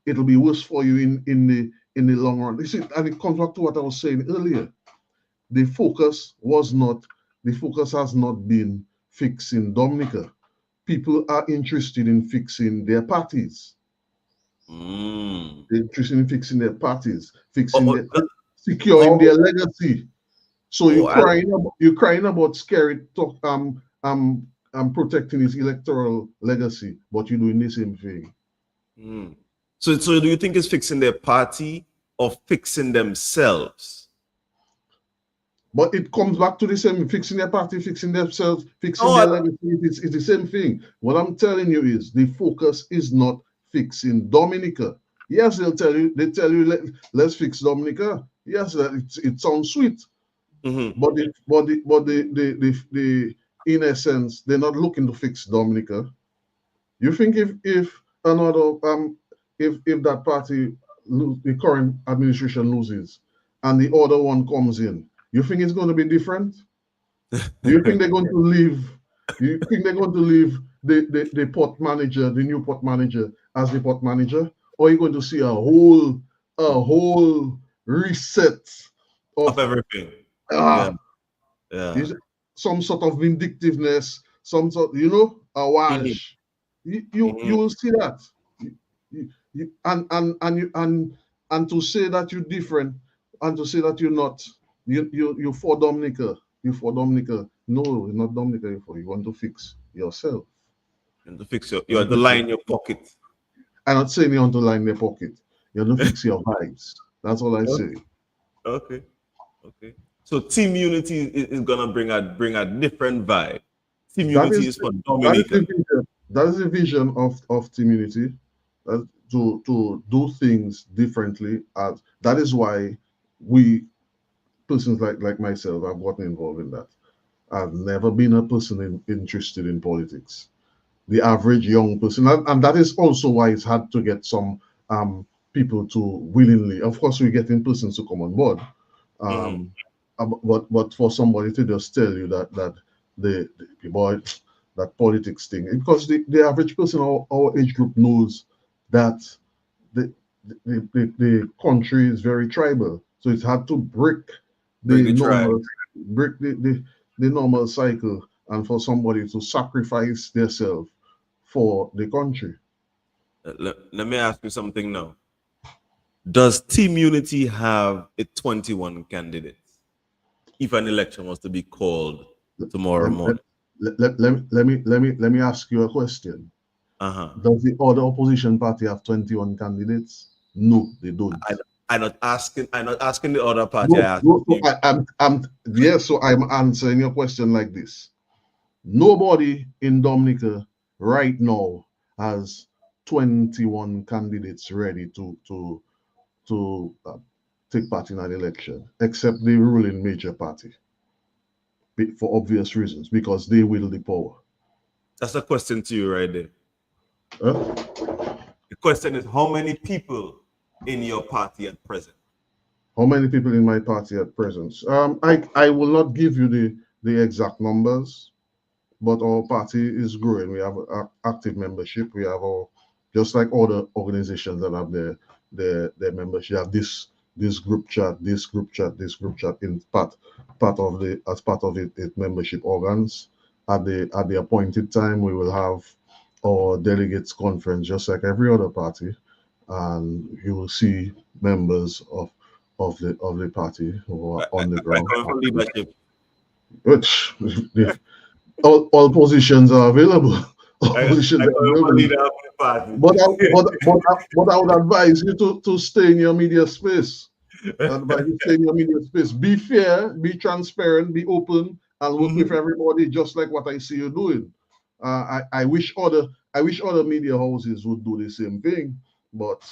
it'll be worse for you in the long run. You see, and it comes back to what I was saying earlier. The focus has not been fixing Dominica. People are interested in fixing their parties. They're interested in fixing their parties, securing their legacy. So you're crying about scary talk protecting his electoral legacy, but you're doing the same thing. So do you think it's fixing their party or fixing themselves? But it comes back to the same: fixing their party, fixing themselves, fixing their legacy. It's the same thing. What I'm telling you is the focus is not fixing Dominica. Yes, they tell you let's fix Dominica. Yes, it sounds sweet. Mm-hmm. But in essence, they're not looking to fix Dominica. You think if another if that party the current administration loses and the other one comes in, you think it's going to be different? Do you think they're going to leave? You think they're going to leave the port manager, the new port manager, as the port manager, or are you going to see a whole reset of everything? Some sort of vindictiveness, some sort, a wash. You will see that. And to say that you're different, and to say that you're not, you for Dominica. You for Dominica. No, you're not Dominica. You want to fix yourself. And to fix you have to line your pocket. I'm not saying you want to line your pocket. You have to fix your vibes. That's all I say. Okay. So Team Unity is gonna bring a different vibe. Team Unity is for Dominica. That is the vision of Team Unity. to do things differently. That is why we persons like myself have gotten involved in that. I've never been a person interested in politics. The average young person, and that is also why it's hard to get some people to willingly. Of course, we're getting persons to come on board, but for somebody to just tell you that the boy, that politics thing, because the average person, our age group, knows that the the country is very tribal, so it's hard to break Break the the tribe. normal break the normal cycle, and for somebody to sacrifice themselves for the country. Let me ask you something now. Does Team Unity have a 21 candidates if an election was to be called tomorrow Let, morning? let me ask you a question. Uh-huh. Does the other opposition party have 21 candidates? No, they don't. I'm not asking the other party. I asked No, you. yes, so I'm answering your question like this. Nobody in Dominica right now has 21 candidates ready to take part in an election, except the ruling major party, for obvious reasons, because they wield the power. That's a question to you right there. Huh? The question is, how many people in your party at present? How many people in my party at present? I will not give you the exact numbers, but our party is growing. We have active membership. We have our, just like other organizations that have their membership. You have this group chat, this group chat, this group chat in part of the as part of it membership organs. At the appointed time, we will have our delegates conference just like every other party, and you will see members of the party who are on the ground. Coming from leadership. Which all positions are available. All positions I are come from available. leader of the party. But I would advise you to stay in your media space. Advise you stay in your media space. Be fair, be transparent, be open, and work with everybody, just like what I see you doing. I wish other media houses would do the same thing, but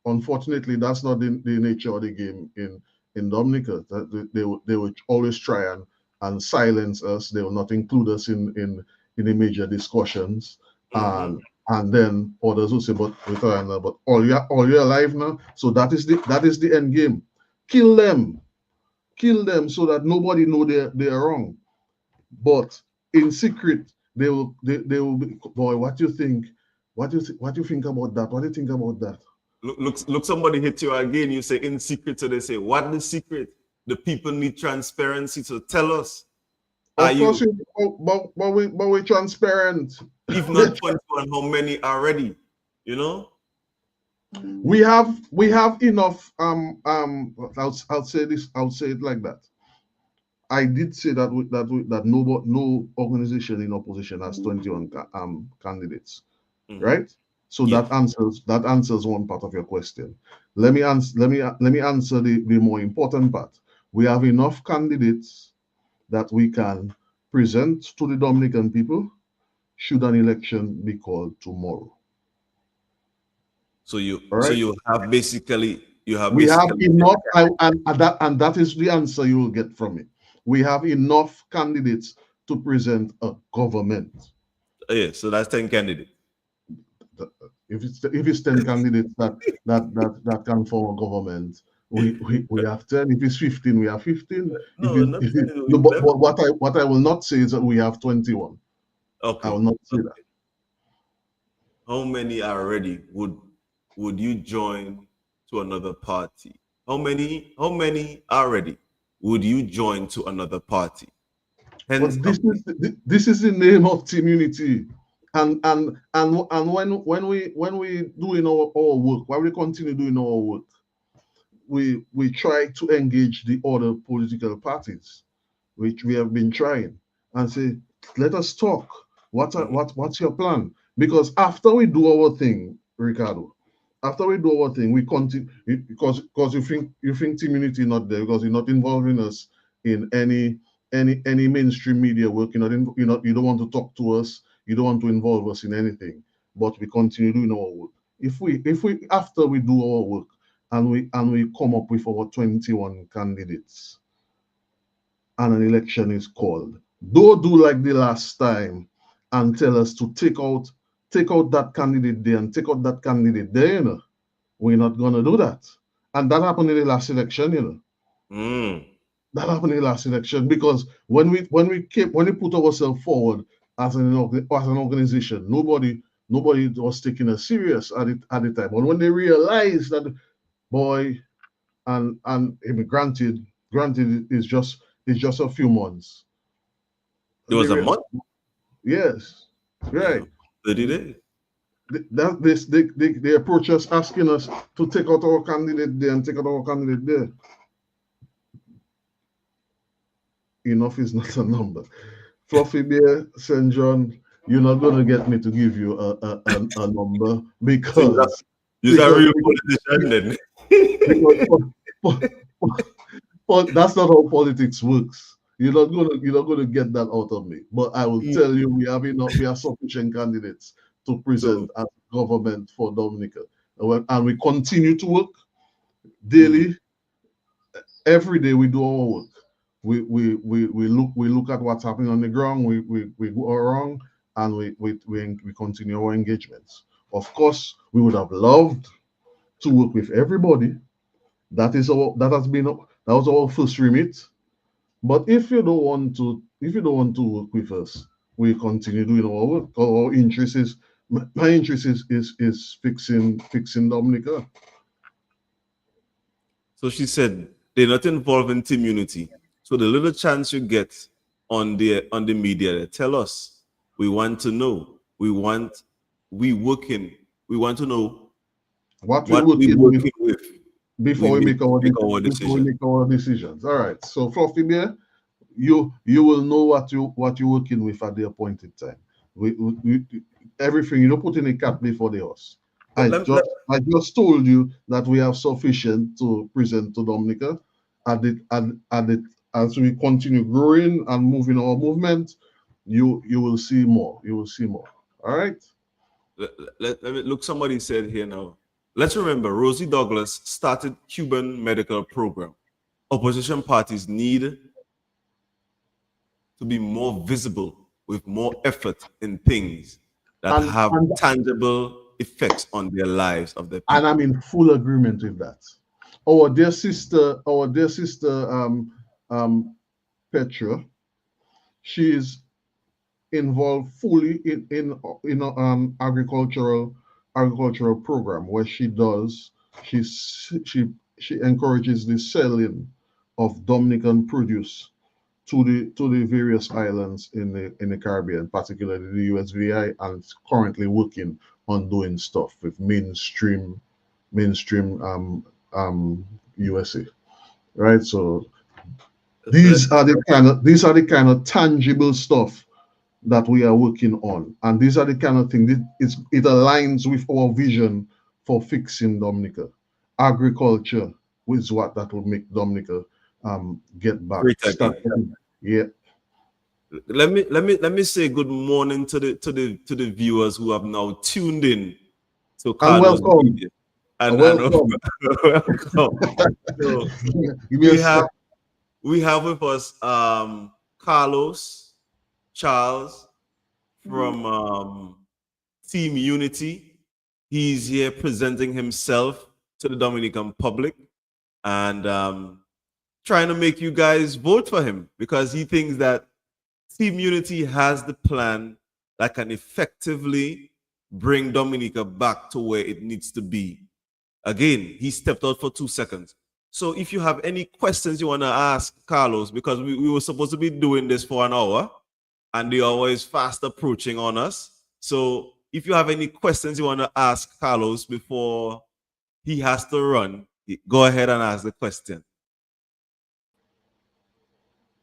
unfortunately, that's not the nature of the game in Dominica. They would always try and silence us. They will not include us in the major discussions, and then others will say, but all you're alive now. So that is the end game. Kill them so that nobody know they're wrong. But in secret, they will be, boy, what do you think? What do you think about that? What do you think about that? Look, somebody hit you again. You say in secret, so they say, what the secret? The people need transparency. So tell us. Of course, but we're transparent. If not 21, how many are ready? You know? We have enough. I'll say this. I'll say it like that. I did say that no organization in opposition has 21 candidates, right? So that answers one part of your question. Let me answer the more important part. We have enough candidates that we can present to the Dominican people should an election be called tomorrow. So you have basically we have enough, and that is the answer you will get from it. We have enough candidates to present a government. Yeah, so that's 10 candidates. If it's 10 candidates that can form a government, we have 10. If it's 15, we have 15. But what I will not say is that we have 21. Okay. I will not say that. How many are ready? Would you join to another party? How many are ready? Would you join to another party? Hence, this is the name of Team Unity. And when we doing our work, while we continue doing our work, we try to engage the other political parties, which we have been trying, and say, let us talk. What's your plan? Because after we do our thing, Ricardo, after we do our thing, we continue because you think Team Unity not there because you're not involving us in any mainstream media work. You don't want to talk to us. You don't want to involve us in anything. But we continue doing our work. if we after we do our work and we come up with our 21 candidates and an election is called, don't do like the last time and tell us to take out that candidate there and take out that candidate there. You know, we're not gonna do that. And that happened in the last election. You know, that happened in the last election because when we put ourselves forward as an organization, nobody was taking us serious at the time. But when they realized that, boy, and granted it's just a few months. There was a month. Yes, right. 30 days. They approach us asking us to take out our candidate there and take out our candidate there. Enough is not a number. Fluffy Bear, St. John, you're not going to get me to give you a number because you're a real politician then. But that's not how politics works. You're not gonna get that out of me. But I will tell you, we have sufficient candidates to present as government for Dominica, and we continue to work daily. Every day we do our work. We look at what's happening on the ground. We go around and we continue our engagements. Of course, we would have loved to work with everybody. That was our first remit. But if you don't want to work with us, we continue doing our work. Our interest is my interest is fixing Dominica. So she said they're not involved in team unity. So the little chance you get on the media, they tell us, we want to know. We want to know what we're working with before we make our decisions. All right. So Fluffy Bear, you will know what you're working with at the appointed time. We everything, you don't put in a cat before the horse. I just told you that we have sufficient to present to Dominica. As we continue growing and moving our movement, you will see more. You will see more. All right. Let me look. Somebody said here now. Let's remember, Rosie Douglas started Cuban medical program. Opposition parties need to be more visible with more effort in things that have tangible effects on their lives of their people. And I'm in full agreement with that. Our dear sister, Petra, she's involved fully in agricultural program where she encourages the selling of Dominican produce to the various islands in the Caribbean, particularly the USVI, and currently working on doing stuff with mainstream USA, right? So these are the kind of tangible stuff that we are working on, and these are the kind of things it aligns with our vision for fixing Dominica. Agriculture is what that will make Dominica get back. Yeah. Let me say good morning to the viewers who have now tuned in to Carlos Media. And welcome. So, we have with us Carlos Charles from Team Unity. He's here presenting himself to the Dominican public and trying to make you guys vote for him because he thinks that Team Unity has the plan that can effectively bring Dominica back to where it needs to be. Again, he stepped out for 2 seconds. So if you have any questions you want to ask Carlos, because we were supposed to be doing this for an hour, and the hour is fast approaching on us. So if you have any questions you want to ask Carlos before he has to run, go ahead and ask the question.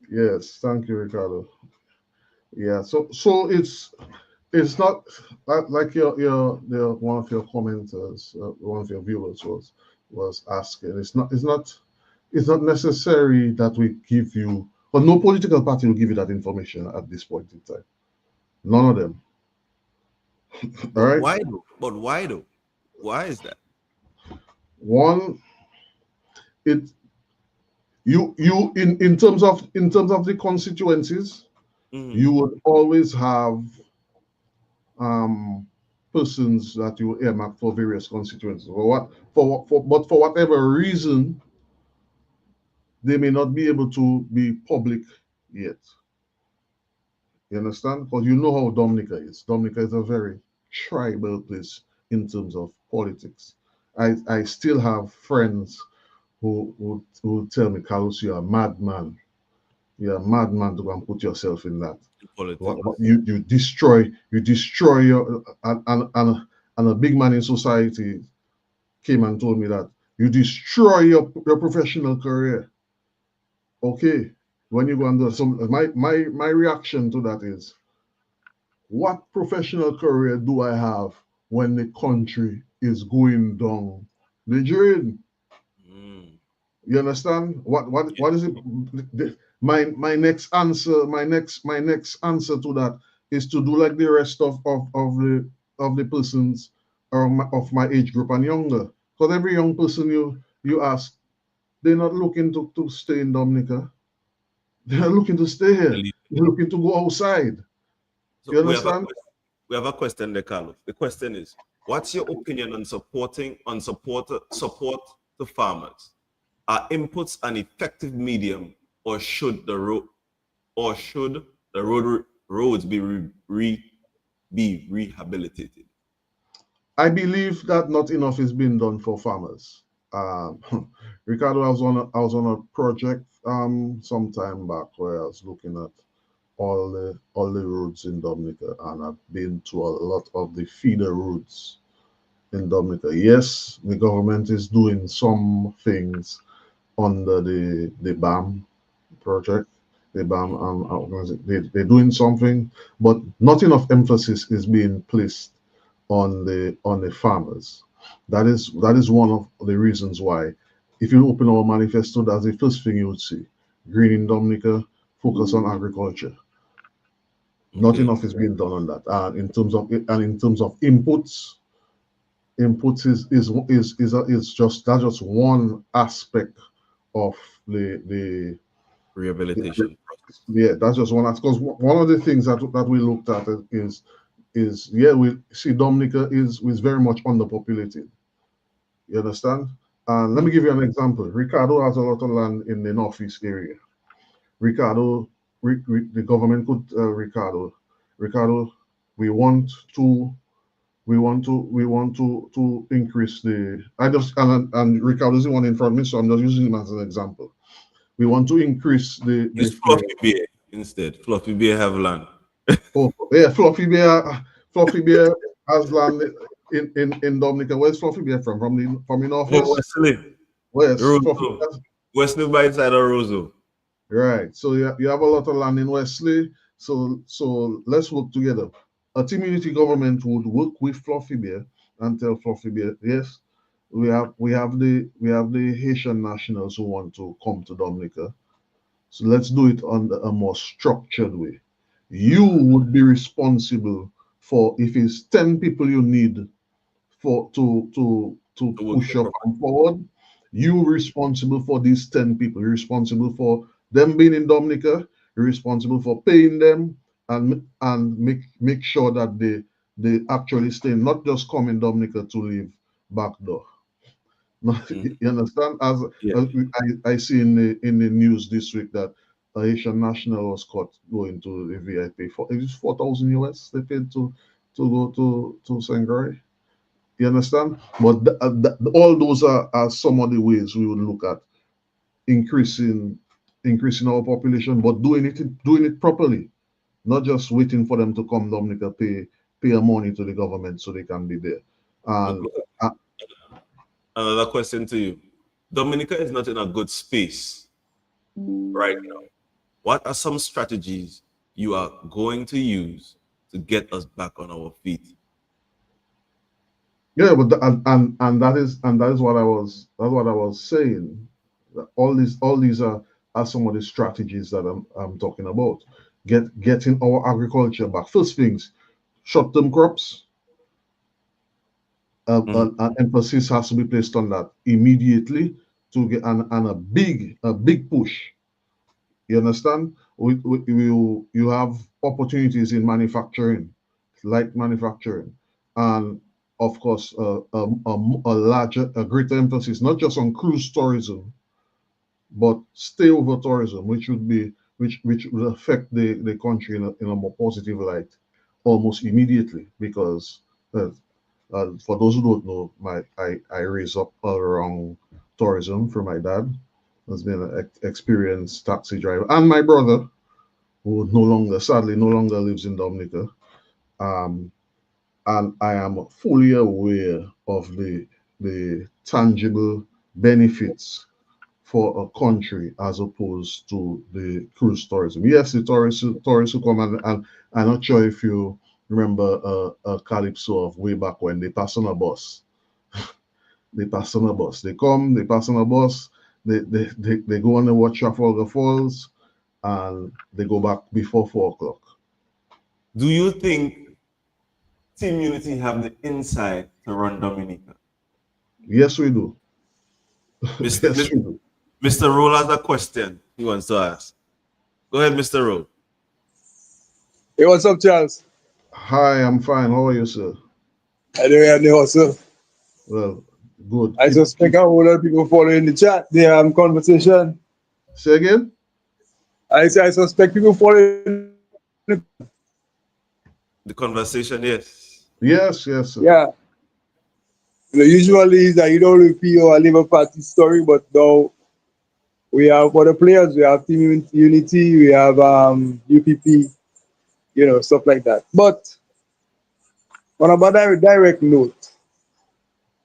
Yes, thank you, Ricardo. Yeah, so it's not like your one of your commenters, one of your viewers was asking. It's not necessary that we give you, but no political party will give you that information at this point in time. None of them. All right. Why though? Why is that? One, it you in terms of the constituencies, Mhm. you would always have persons that you earmark for various constituencies. But for whatever reason, they may not be able to be public yet. You understand? Because you know how Dominica is. Dominica is a very tribal place in terms of politics. I still have friends who tell me, Carlos, you're a madman. You're a madman to go and put yourself in that. In politics. You destroy your and a big man in society came and told me that you destroy your professional career. Okay, when you go and do so, my reaction to that is, what professional career do I have when the country is going down the drain? Mm. You understand? What is it? My next answer, my next answer to that is to do like the rest of the persons of my age group and younger. Because every young person you ask, they're not looking to stay in Dominica. They're looking to stay here. They're looking to go outside. So You understand? we have a question there, Carlos. The question is, what's your opinion on support to farmers? Are inputs an effective medium, or should the roads be rehabilitated? I believe that not enough is being done for farmers. Ricardo, I was on a project some time back where I was looking at all the roads in Dominica, and I've been to a lot of the feeder roads in Dominica. Yes, the government is doing some things under the BAM project. The BAM they're doing something, but not enough emphasis is being placed on the farmers. That is one of the reasons why, if you open our manifesto, that's the first thing you would see. Green in Dominica, focus on agriculture. Not Okay. enough is being done on that. In terms of inputs, is just that's just one aspect of the Rehabilitation process. yeah, that's just one aspect. Because one of the things that we looked at is yeah, we see Dominica is very much underpopulated. You understand? And let me give you an example. Ricardo has a lot of land in the northeast area. Ricardo, the government could Ricardo, we want to to increase the. I just and Ricardo is the one in front of me, so I'm just using him as an example. We want to increase the Use Fluffy Bear instead. Fluffy Bear have land. oh yeah, Fluffy Bear has land in Dominica. Where's Fluffy Bear from? From the Oh, northeast. Wesley. Where's Fluffy Roseau. Bear? Wesley by the side of Roseau. Right. So you have a lot of land in Wesley. So let's work together. A community government would work with Fluffy Bear and tell Fluffy Bear, yes, we have the Haitian nationals who want to come to Dominica. So let's do it on a more structured way. You would be responsible for, if it's 10 people you need for to push your farm forward, you responsible for these 10 people. You're responsible for them being in Dominica. You're responsible for paying them and make sure that they actually stay, not just come in Dominica to live back door. Mhm. You understand? Yeah. As I see in the news this week that a Haitian national was caught going to the VIP. It was 4,000 US they paid to go to Sangray. You understand? But all those are some of the ways we would look at increasing our population, but doing it properly, not just waiting for them to come Dominica, pay a money to the government so they can be there. And Look, another question to you. Dominica is not in a good space right now. What are some strategies you are going to use to get us back on our feet? yeah, but and that is what I was saying. All these are some of the strategies that I'm talking about. Getting our agriculture back. First things, short-term crops. an emphasis has to be placed on that immediately to get and a big push. You understand? You have opportunities in manufacturing, light manufacturing, and of course a greater emphasis not just on cruise tourism, but stayover tourism, which would affect the country in a more positive light almost immediately. Because for those who don't know, I raised up around tourism for my dad. Has been an experienced taxi driver, and my brother, who sadly no longer lives in Dominica. And I am fully aware of the tangible benefits for a country as opposed to the cruise tourism. Yes, the tourists who come, and I'm not sure if you remember a calypso of way back when. They pass on a bus. They pass on a bus. They come, they pass on a bus, they go and watch Trafalgar Falls, and they go back before 4 o'clock. Do you think Team Unity have the insight to run Dominica? Yes, we do. Mr. Yes, we do. Mr. Roll has a question he wants to ask. Go ahead, Mr. Roll. Hey, what's up, Charles? Hi, I'm fine. How are you, sir? I don't know, sir. Well, good. I suspect a whole lot of people following the chat, the conversation. Say again? I suspect people following The conversation, yes. Yes, yes, sir. Yeah. Usually it's a UWP or a Labour Party story, but now we have other players. We have Team Unity, we have UPP, stuff like that. But on a direct note,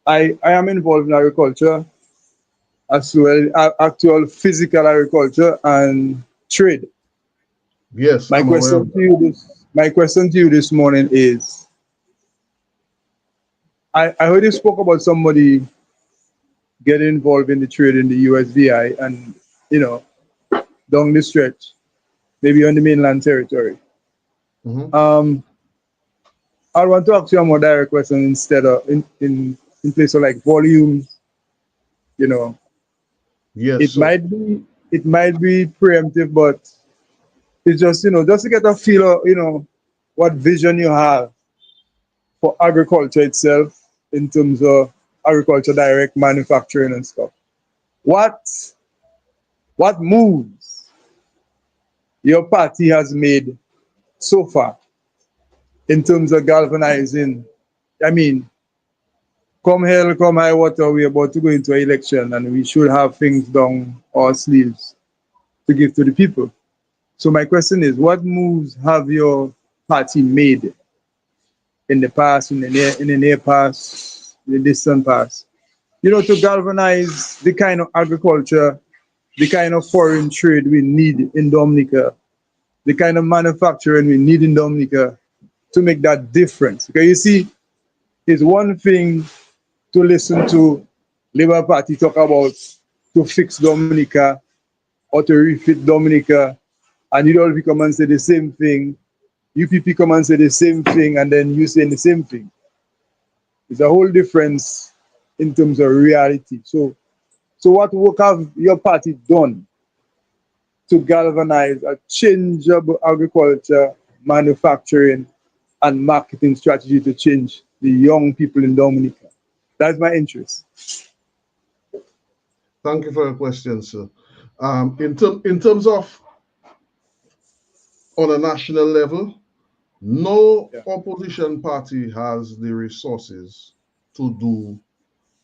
I am involved in agriculture, as well actual physical agriculture and trade. Yes. My question to you this morning is, I heard you spoke about somebody getting involved in the trade in the USVI and, down the stretch, maybe on the mainland territory. Mm-hmm. I want to ask you a more direct question instead of in place of like volumes, Yes. It might be preemptive, but it's just, just to get a feel of, what vision you have for agriculture itself in terms of agriculture direct manufacturing and stuff. What moves your party has made so far in terms of galvanizing? I mean, come hell, come high water, we're about to go into an election and we should have things down our sleeves to give to the people. So my question is, what moves have your party made in the past, in the near past, in the distant past, to galvanize the kind of agriculture, the kind of foreign trade we need in Dominica, the kind of manufacturing we need in Dominica to make that difference? Because you see, it's one thing to listen to Labour Party talk about to fix Dominica or to refit Dominica, and UWP come and say the same thing, UPP come and say the same thing, and then you saying the same thing. There's a whole difference in terms of reality. So what work have your party done to galvanize a changeable agriculture, manufacturing, and marketing strategy to change the young people in Dominica? That's my interest. Thank you for your question, sir. In terms of on a national level, no opposition party has the resources to do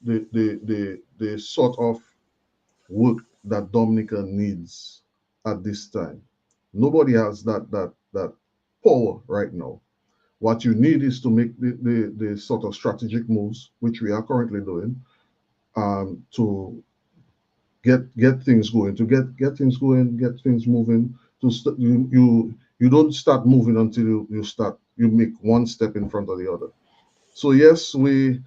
the sort of work that Dominica needs at this time. Nobody has that power right now. What you need is to make the sort of strategic moves, which we are currently doing, to get things going, get things moving. You don't start moving until you make one step in front of the other. So yes, we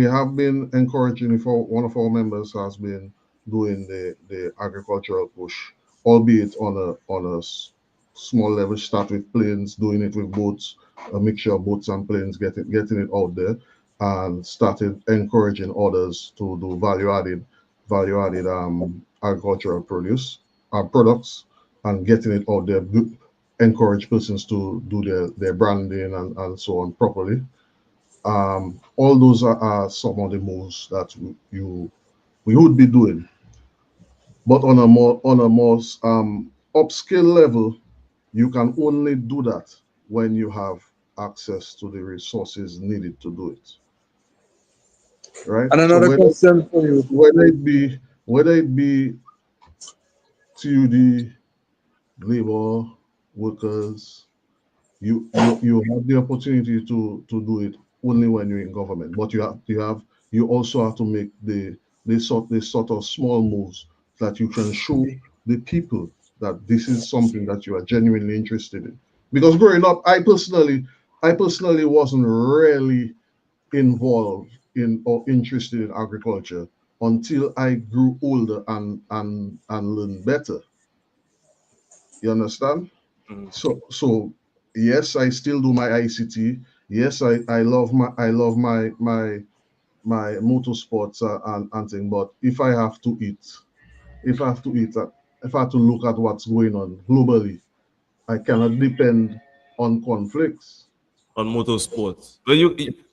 have been encouraging. One of our members has been doing the agricultural push, albeit on a small level. Start with planes, doing it with boats, a mixture of boats and planes, getting it out there. and started encouraging others to do value-added agricultural products, and getting it out there. Encourage persons to do their branding and so on properly. All those are some of the moves that we would be doing, but on a more upscale level, you can only do that when you have access to the resources needed to do it. Right. And So another question for you. whether it be TUD, labor, workers, you have the opportunity to do it only when you're in government. But you also have to make the sort of small moves that you can show the people that this is something that you are genuinely interested in. Because growing up, I personally wasn't really involved in or interested in agriculture until I grew older and learned better. You understand? Mhm. So yes, I still do my ICT. Yes, I love my motorsports and thing. But if I have to eat, if I have to eat, if I have to look at what's going on globally, I cannot depend on conflicts. On motorsports.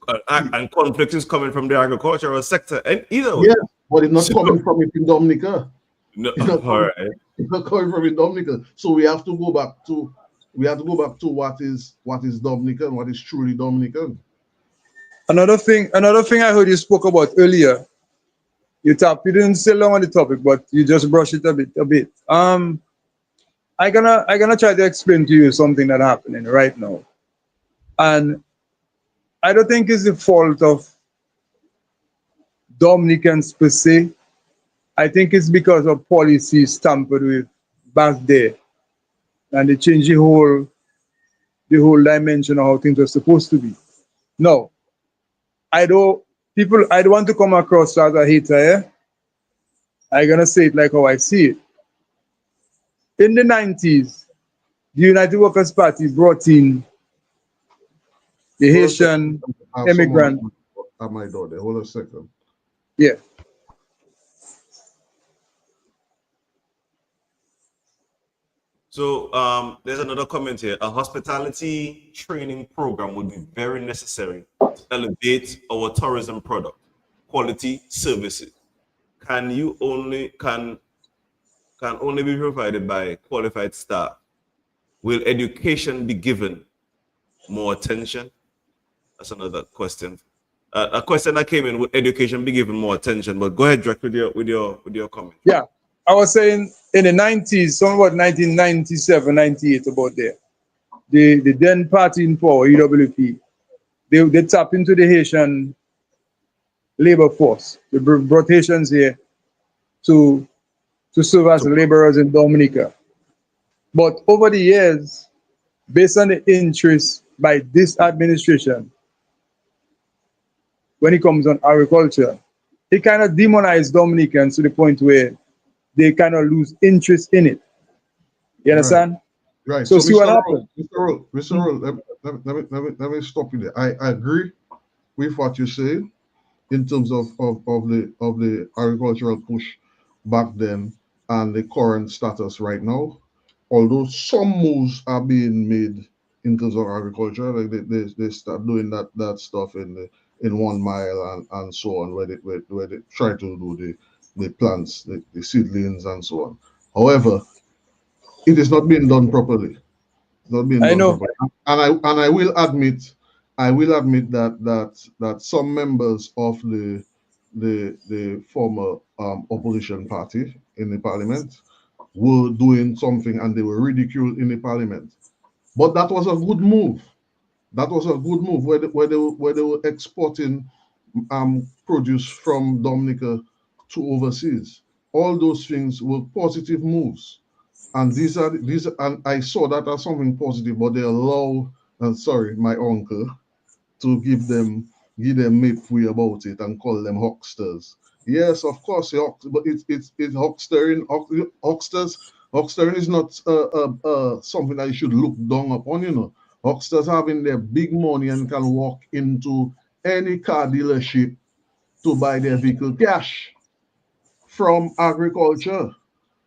But and conflict is coming from the agricultural sector, and either way. Yeah, but it's not So, coming from it in Dominica. no, It's not all coming, right. it's not coming from in Dominica. So we have to go back to what is Dominican, what is truly Dominican. Another thing I heard you spoke about earlier. You didn't say long on the topic, but you just brushed it a bit. I gonna try to explain to you something that happening right now. And I don't think it's the fault of Dominicans per se. I think it's because of policies tampered with back there. And they changed the whole dimension of how things were supposed to be. No. I don't want to come across as a hater, yeah? I'm gonna say it like how I see it. In the 90s, the United Workers' Party brought in the Hold on a second. Haitian I have immigrant. someone at my door there. Hold on a second. Yeah. So there's another comment here. A hospitality training program would be very necessary to elevate our tourism product, quality services. Can only be provided by qualified staff. Will education be given more attention? That's another question. A question that came in: would education be given more attention? But go ahead, Drake, with your comment. Yeah. I was saying in the 90s, somewhere about 1997, 98, about there. The then party in power, EWP, they tap into the Haitian labor force. They brought Haitians here to serve as laborers in Dominica. But over the years, based on the interest by this administration, when it comes on agriculture, it kind of demonized Dominicans to the point where they kind of lose interest in it. You understand? Right. So see what happened. Mr. Roll, let me stop you there. I agree with what you say in terms of the agricultural push back then and the current status right now. Although some moves are being made in terms of agriculture, like they start doing that stuff in 1 mile and so on, where they try to do the plants, the seedlings and so on. However, it is not being done properly. Not being I done know. properly. And I will admit that some members of the former opposition party in the parliament were doing something and they were ridiculed in the parliament. But that was a good move. That was a good move where they were exporting produce from Dominica to overseas. All those things were positive moves. And these and I saw that as something positive, but they allow my uncle to give them mapfree about it and call them hucksters. Yes, of course, but it's huckstering. Huckstering is not something that you should look down upon. Hucksters having their big money and can walk into any car dealership to buy their vehicle cash from agriculture.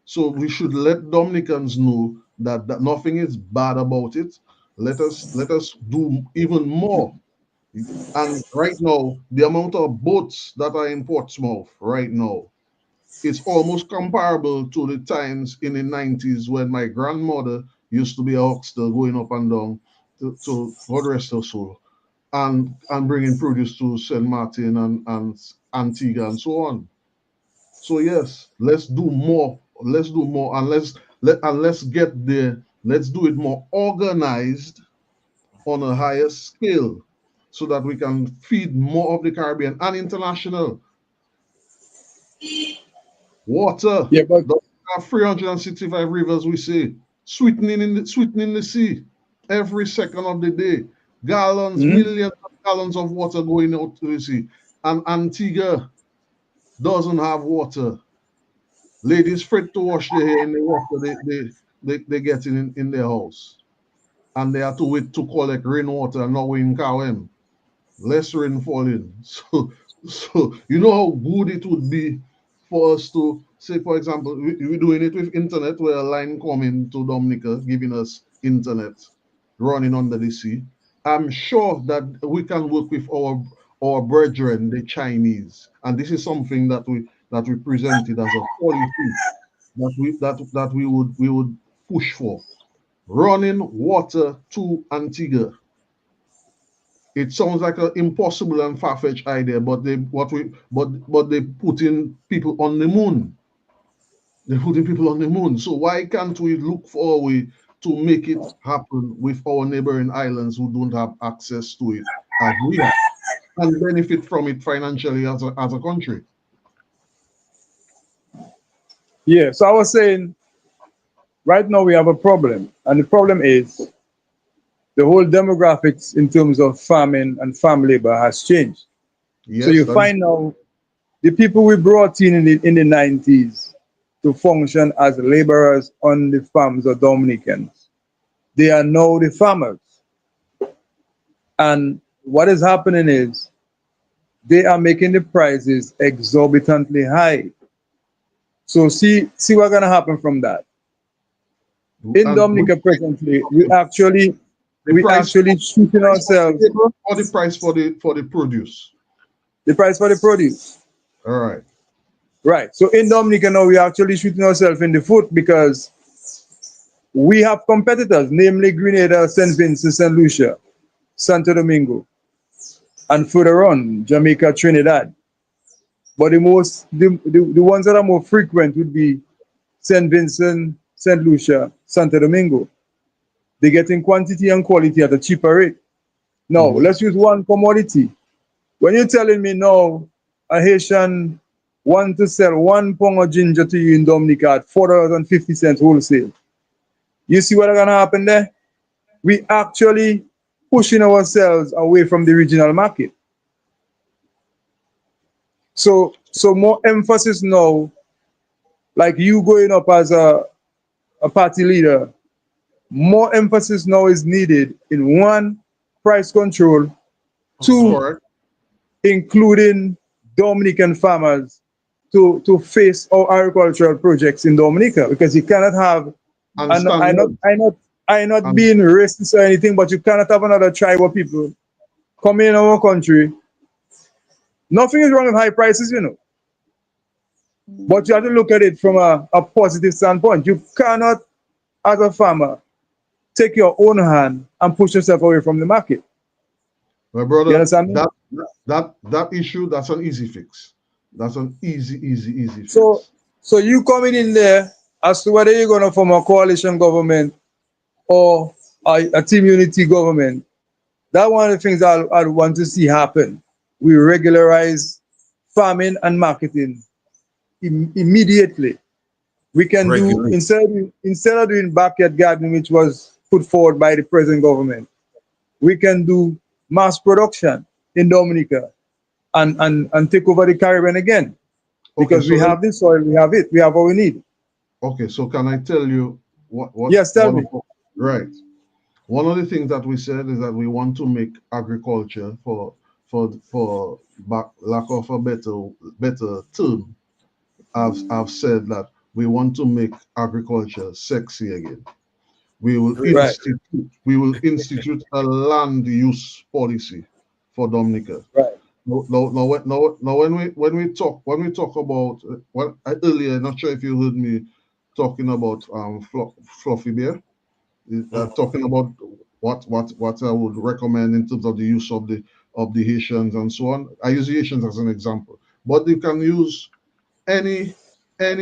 So we should let Dominicans know that nothing is bad about it. Let us do even more. And right now, the amount of boats that are in Portsmouth right now, it's almost comparable to the times in the 90s when my grandmother used to be a huckster going up and down to God rest her soul, and bringing produce to St. Martin and Antigua and so on. So yes, let's do more. Let's do more, and let's get there. Let's do it more organized on a higher scale, so that we can feed more of the Caribbean and international. Water. Yeah, but The 365 rivers we say, sweetening the sea every second of the day. Gallons, Mhm. millions of gallons of water going out to the sea. And Antigua doesn't have water. Ladies afraid to wash their hair in the water they get in their house. And they have to wait to collect rainwater and now in Kawem. Less rain falling. So you know how good it would be for us to say, for example, we're doing it with internet, where a line coming to Dominica, giving us internet running under the sea. I'm sure that we can work with our brethren, the Chinese, and this is something that we presented as a policy that we would push for. Running water to Antigua. It sounds like an impossible and far-fetched idea, but they putting people on the moon. They're putting people on the moon. So why can't we look for a way to make it happen with our neighboring islands who don't have access to it as we have, and benefit from it financially as a country? yeah, so I was saying, right now we have a problem, and the problem is the whole demographics in terms of farming and farm labor has changed. So Yes, you find now the people we brought in the 90s to function as laborers on the farms of Dominicans, they are now the farmers. And what is happening is they are making the prices exorbitantly high. So see what's gonna happen from that. In and Dominica presently, the we price actually shooting price for the ourselves labor or the price for the produce. the price for the produce. All right. Right. So in Dominica now, we're actually shooting ourselves in the foot because we have competitors, namely Grenada, St. Vincent, St. Lucia, Santo Domingo, and further on, Jamaica, Trinidad. But the ones that are more frequent would be St. Vincent, St. Lucia, Santo Domingo. They get in quantity and quality at a cheaper rate. Now, let's use one commodity. When you're telling me now a Haitian want to sell 1 pound of ginger to you in Dominica at $4.50 wholesale, you see what's gonna happen there? We actually pushing ourselves away from the regional market. So more emphasis now, like you going up as a party leader, more emphasis now is needed in one, price control, two, Correct. including Dominican farmers to face our agricultural projects in Dominica, because you cannot have, And and standard. I'm not And being racist or anything, but you cannot have another tribe of people come in our country. Nothing is wrong with high prices, you know, but you have to look at it from a positive standpoint. You cannot, as a farmer, take your own hand and push yourself away from the market. my You brother, understand me? that issue, that's an easy fix. That's an easy fix. So you coming in there as to whether you're going to form a coalition government or a team unity government. That one of the things I'd want to see happen. We regularize farming and marketing immediately. We can do, Regulate. instead of doing backyard gardening, which was put forward by the present government, we can do mass production in Dominica and take over the Caribbean again. Okay, Because so we have the soil, we have it, we have what we need. okay, so can I tell you what Yes, tell me. right. One of the things that we said is that we want to make agriculture for lack of a better term, I've said that we want to make agriculture sexy again. Right, We will institute a land use policy for Dominica. right. When we talk about earlier, not sure if you heard me talking about Fluffy Bear, talking about what I would recommend in terms of the use of the Haitians and so on. I use the Haitians as an example, but you can use anybody, and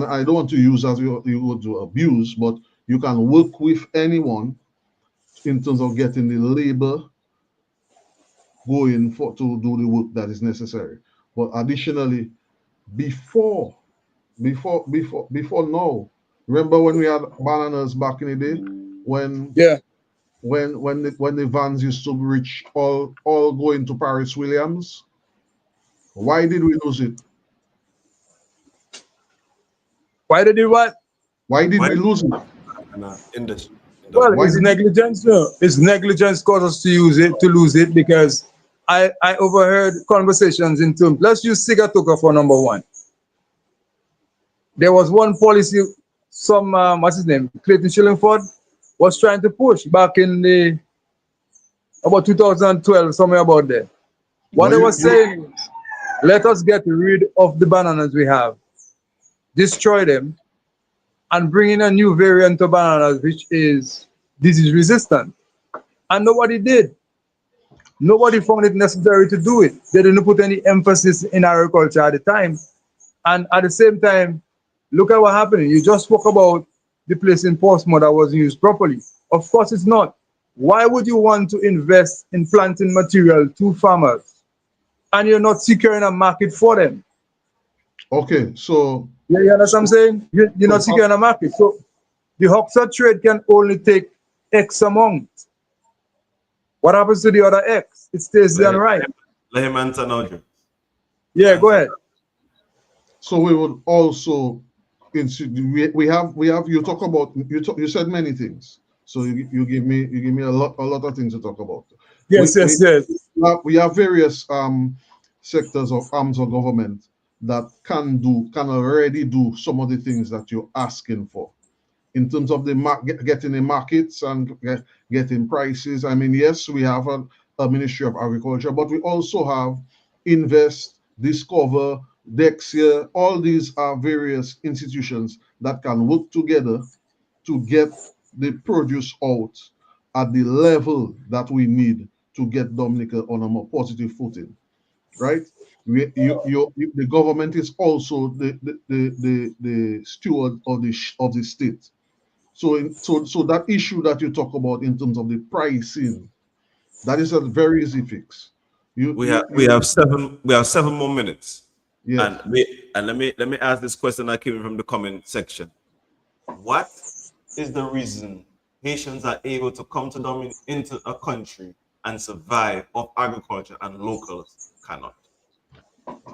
I don't want to use as you would to abuse, but you can work with anyone in terms of getting the labor going to do the work that is necessary. But additionally, before now, remember when we had bananas back in the day, when Yeah. the vans used to reach all going to Paris Williams. Why did we lose it? Why did he what? Why did Why we lose it? in the industry? Well, Why it's did negligence. No. It's negligence caused us to lose it because I overheard conversations in terms. Let's use Sigatoka for number one. There was one policy, some what's his name, Clayton Shillingford, was trying to push back in the about 2012, somewhere about there. What No, they were saying, let us get rid of the bananas we have, destroy them, and bring in a new variant of bananas, which is disease resistant. And nobody did. Nobody found it necessary to do it. They didn't put any emphasis in agriculture at the time. And at the same time, look at what happened. You just spoke about the place in Portsmouth that wasn't used properly. Of course, it's not. Why would you want to invest in planting material to farmers and you're not securing a market for them? Okay, so Yeah, you understand what I'm saying? You're not securing a market. So the Oxford trade can only take X amount. What happens to the other X? It stays there and right. Let him answer now, Joe. Yeah, go ahead. so we would also we have you talk about you said many things. So you give me a lot of things to talk about. Yes, yes. We have various sectors of arms of government that can already do some of the things that you're asking for in terms of the getting the markets and getting prices. I mean, yes, we have a Ministry of Agriculture, but we also have Invest, Discover, Dexia. All these are various institutions that can work together to get the produce out at the level that we need to get Dominica on a more positive footing, right? The government is also the steward of the state. So that issue that you talk about in terms of the pricing, that is a very easy fix. We have 7 more minutes. Yes. And let me ask this question that came from the comment section. What is the reason Haitians are able to come to into a country and survive off agriculture and locals cannot?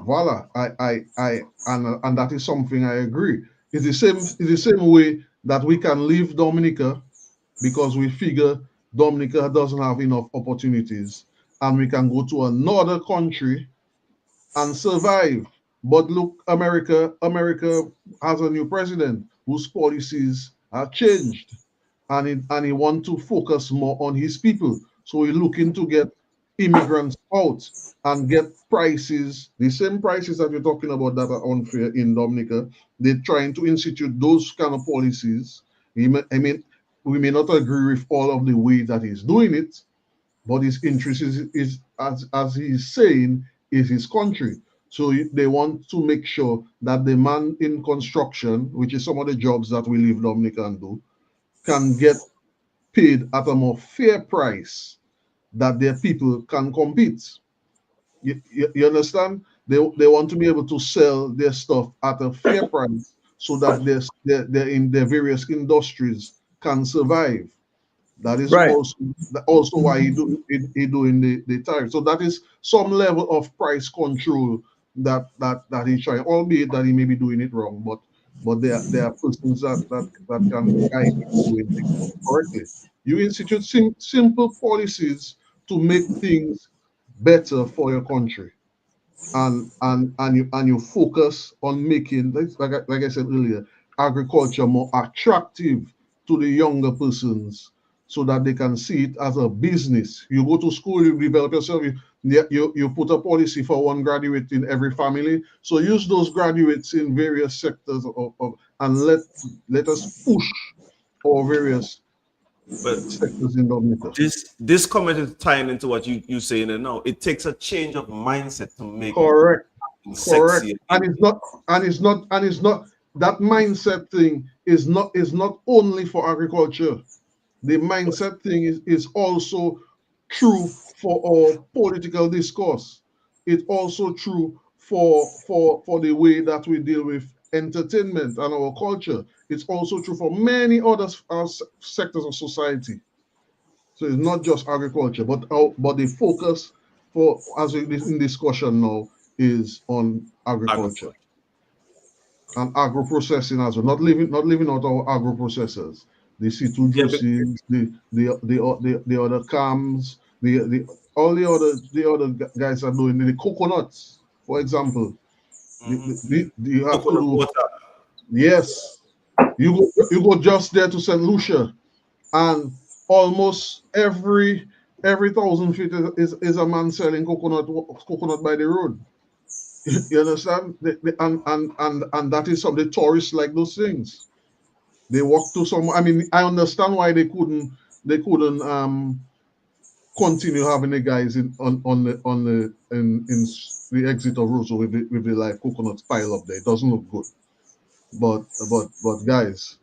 Voila, and that is something I agree. It's the same way that we can leave Dominica because we figure Dominica doesn't have enough opportunities, and we can go to another country and survive. But look, America has a new president whose policies have changed, and he wants to focus more on his people. So he's looking to get immigrants out and get prices, the same prices that you're talking about that are unfair in Dominica. They're trying to institute those kind of policies. I mean, we may not agree with all of the way that he's doing it, but his interest is as he's saying, is his country. So they want to make sure that the man in construction, which is some of the jobs that we leave Dominica and do, can get paid at a more fair price that their people can compete. You understand? They want to be able to sell their stuff at a fair price so that they're in their various industries can survive. That is Right. also why he doing the tariff. So that is some level of price control that he's trying, albeit that he may be doing it wrong, but there are persons that can guide him doing things correctly. You institute simple policies to make things better for your country, and you focus on making, like I said earlier, agriculture more attractive to the younger persons, so that they can see it as a business. You go to school, you develop yourself, you put a policy for one graduate in every family. So use those graduates in various sectors and let us push our various But sectors in Dominica. this comment is tying into what you saying and now. It takes a change of mindset to make Correct. it Correct. sexy. And it's not that mindset thing is not only for agriculture. The mindset thing is also true for our political discourse. It's also true for the way that we deal with entertainment and our culture. It's also true for many other sectors of society. So it's not just agriculture, but the focus for as in discussion now is on agriculture and agro processing as well. Not leaving out our agro processors. The C2 Yeah, but- juices, the other cams, all the other guys are doing the coconuts, for example. You have to Coconut do, water. yes. You go just there to St. Lucia, and almost every 1,000 feet is a man selling coconut by the road. You understand? And that is some the tourists like those things. They walk to some. I mean, I understand why they couldn't continue having the guys in the exit of Roseau with the like coconuts pile up there. It doesn't look good. But guys,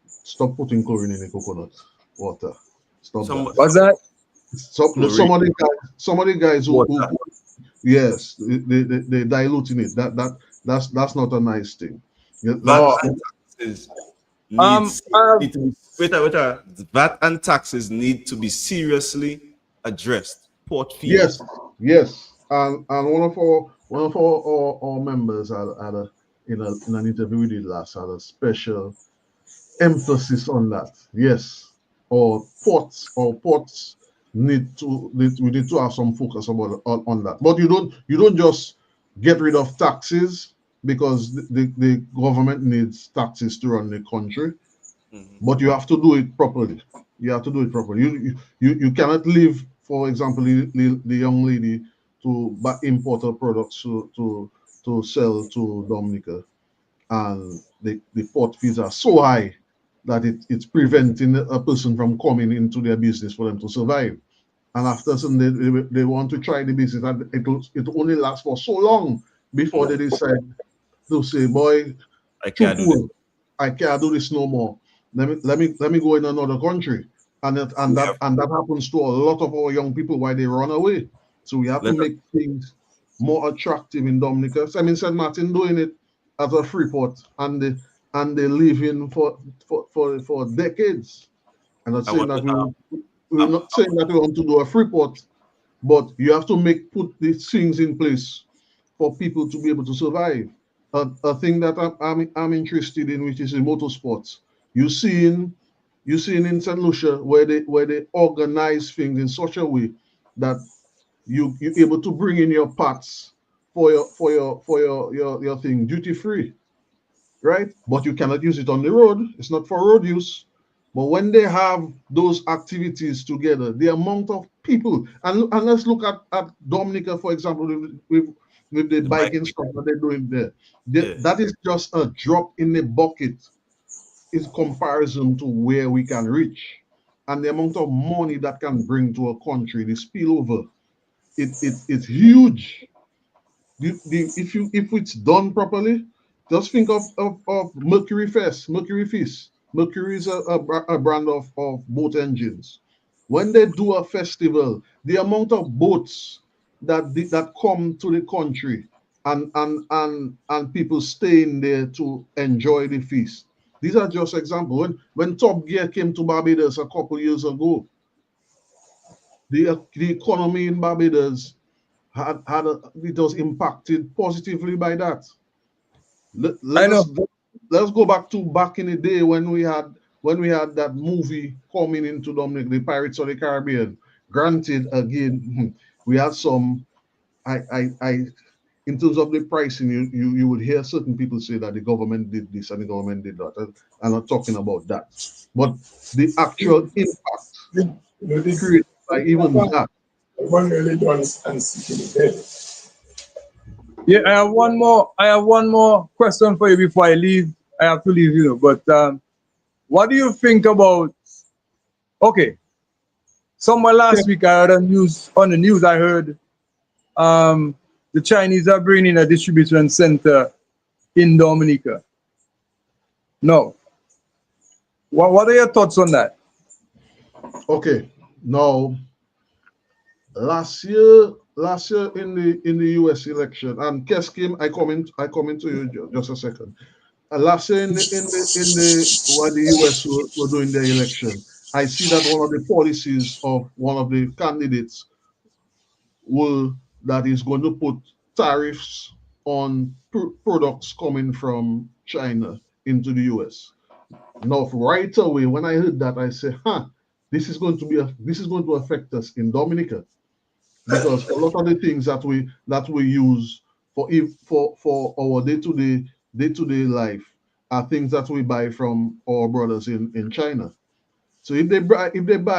stop putting chlorine in the coconut water. Stop that. What's that? Some of the guys who Water. yes, they diluting it. That's not a nice thing. Yeah, VAT and taxes need to be VAT and taxes need to be seriously addressed. Port fees. yes. And one of our members had in an interview we did last had a special emphasis on that. Yes, our ports we need to have some focus on that. But you don't just get rid of taxes, because the government needs taxes to run the country. But you have to do it properly. You have to do it properly. You cannot leave, for example, the young lady to import her products to sell to Dominica, and the port fees are so high that it's preventing a person from coming into their business for them to survive. And after some, they want to try the business, and it only lasts for so long before they decide to say, boy, I can't do this. I can't do this no more. Let me go in another country. And that happens to a lot of our young people why they run away. So we have to make things more attractive in Dominica. I mean, St. Martin doing it as a free port, and they live in for decades. I'm not saying that we're not saying that we want to do a free port, but you have to put these things in place for people to be able to survive. A thing that I'm interested in, which is in motorsports. You see in St. Lucia where they organize things in such a way that you're able to bring in your parts for your thing duty free, right? But you cannot use it on the road. It's not for road use. But when they have those activities together, the amount of people, and let's look at Dominica, for example, with the biking stuff that they're doing there. That is just a drop in the bucket in comparison to where we can reach. And the amount of money that can bring to a country, the spillover, it's huge. If it's done properly, just think of Mercury Fest, Mercury Feast. Mercury is a brand of boat engines. When they do a festival, the amount of boats that come to the country and people staying there to enjoy the feast. These are just examples. When Top Gear came to Barbados a couple years ago, the economy in Barbados it was impacted positively by that. Let's go back in the day when we had that movie coming into Dominic, the Pirates of the Caribbean. Granted, again, we had some. I in terms of the pricing, you would hear certain people say that the government did this and the government did that. I'm not talking about that, but the actual impact created by even that. Yeah, I have one more. I have one more question for you before I leave. I have to leave, But what do you think about? Okay, somewhere last week I heard on the news. I heard the Chinese are bringing a distribution center in Dominica. No. What are your thoughts on that? Okay, now last year in the US election, and Keskim, I come into you just a second. Last year in the when the US were doing their election, I see that one of the policies of one of the candidates were that is going to put tariffs on products coming from China into the US. Now, right away, when I heard that, I said, this is going to affect us in Dominica, because a lot of the things that we use for our day-to-day life are things that we buy from our brothers in China. So if they buy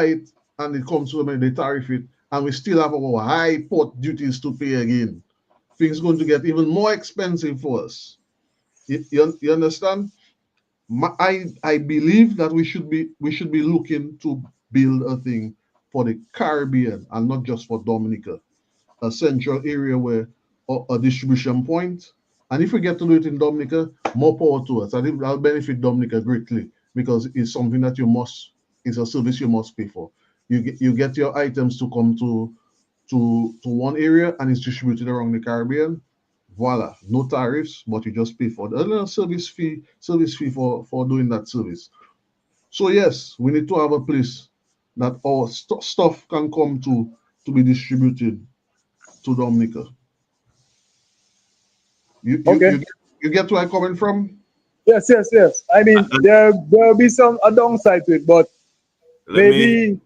it and it comes to them, they tariff it, and we still have our high port duties to pay again, things going to get even more expensive for us. You understand? I believe that we should be looking to build a thing for the Caribbean and not just for Dominica, a central area where a distribution point. And if we get to do it in Dominica, more power to us. I think that'll benefit Dominica greatly, because it's something that it's a service you must pay for. You get your items to come to one area and it's distributed around the Caribbean. Voila, no tariffs, but you just pay for the service fee for doing that service. So yes, we need to have a place that our stuff can come to be distributed to Dominica. You get where I'm coming from? Yes. I mean, there'll be a downside to it, but maybe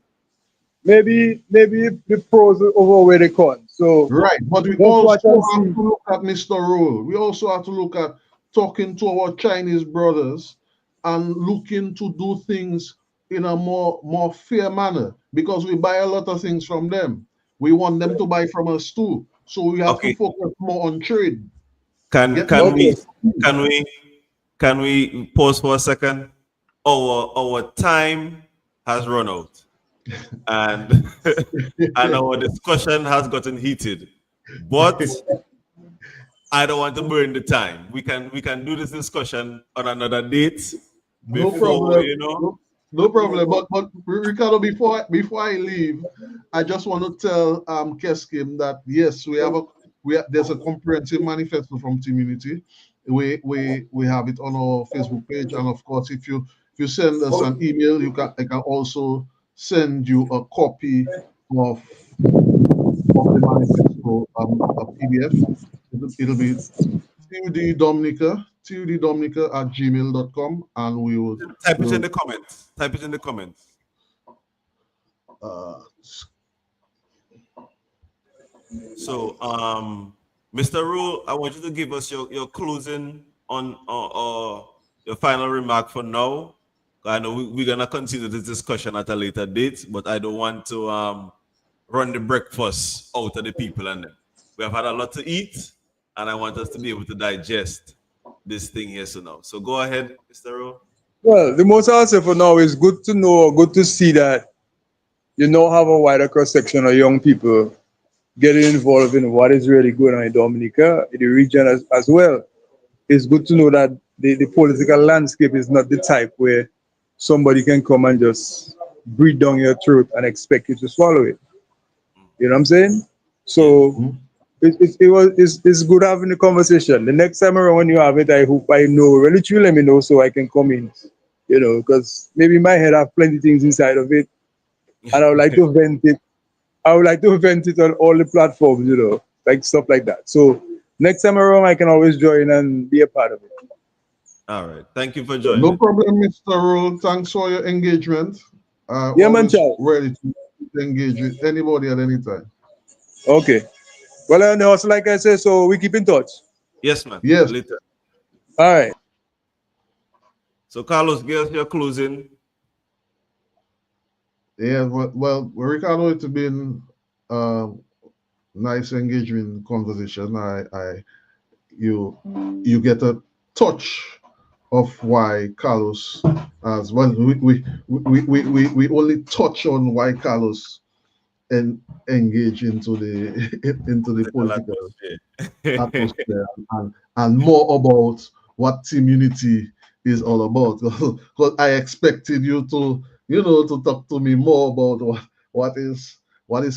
the pros outweigh the cons. So right, but we also have to look at Mr. Rule. We also have to look at talking to our Chinese brothers and looking to do things in a more fair manner, because we buy a lot of things from them. We want them to buy from us too. So we have to focus more on trade. Can we pause for a second? Our time has run out, and and our discussion has gotten heated. But I don't want to burn the time. We can do this discussion on another date. No problem. No problem. But Ricardo, before I leave, I just want to tell Keskim that yes, there's a comprehensive manifesto from Team Unity. We have it on our Facebook page, and of course, if you send us an email, I can also send you a copy of the manifesto, a PDF. It'll be tuddominica@gmail.com, and we will type it in the comments. Type it in the comments. So, Mr. Rule, I want you to give us your closing on your final remark for now. I know we're gonna continue this discussion at a later date, but I don't want to run the breakfast out of the people, and we have had a lot to eat, and I want us to be able to digest this thing here. So go ahead, Mr. Rule. Well, the most I'll say for now is good to know, good to see that you now have a wider cross section of young people getting involved in what is really going on in Dominica, in the region as well. It's good to know that the political landscape is not the type where somebody can come and just breathe down your throat and expect you to swallow it. You know what I'm saying? So it's good having the conversation. The next time around when you have it, I hope I know. Really, you let me know so I can come in. Because maybe in my head I have plenty of things inside of it, and I would like to vent it. I would like to vent it on all the platforms, like stuff like that. So next time around, I can always join and be a part of it. All right. Thank you for joining. No problem, Mr. Rule. Thanks for your engagement. Yeah, man, Charles. Ready to engage with anybody at any time. Okay. Well, and also like I said, so we keep in touch. Yes, man. Yes. Later. All right. So, Carlos, give us your closing. Yeah, well, Ricardo, it's been nice engagement conversation. You get a touch of why Carlos as well. We only touch on why Carlos engage into the political atmosphere and more about what Team Unity is all about. Because I expected you to to talk to me more about what is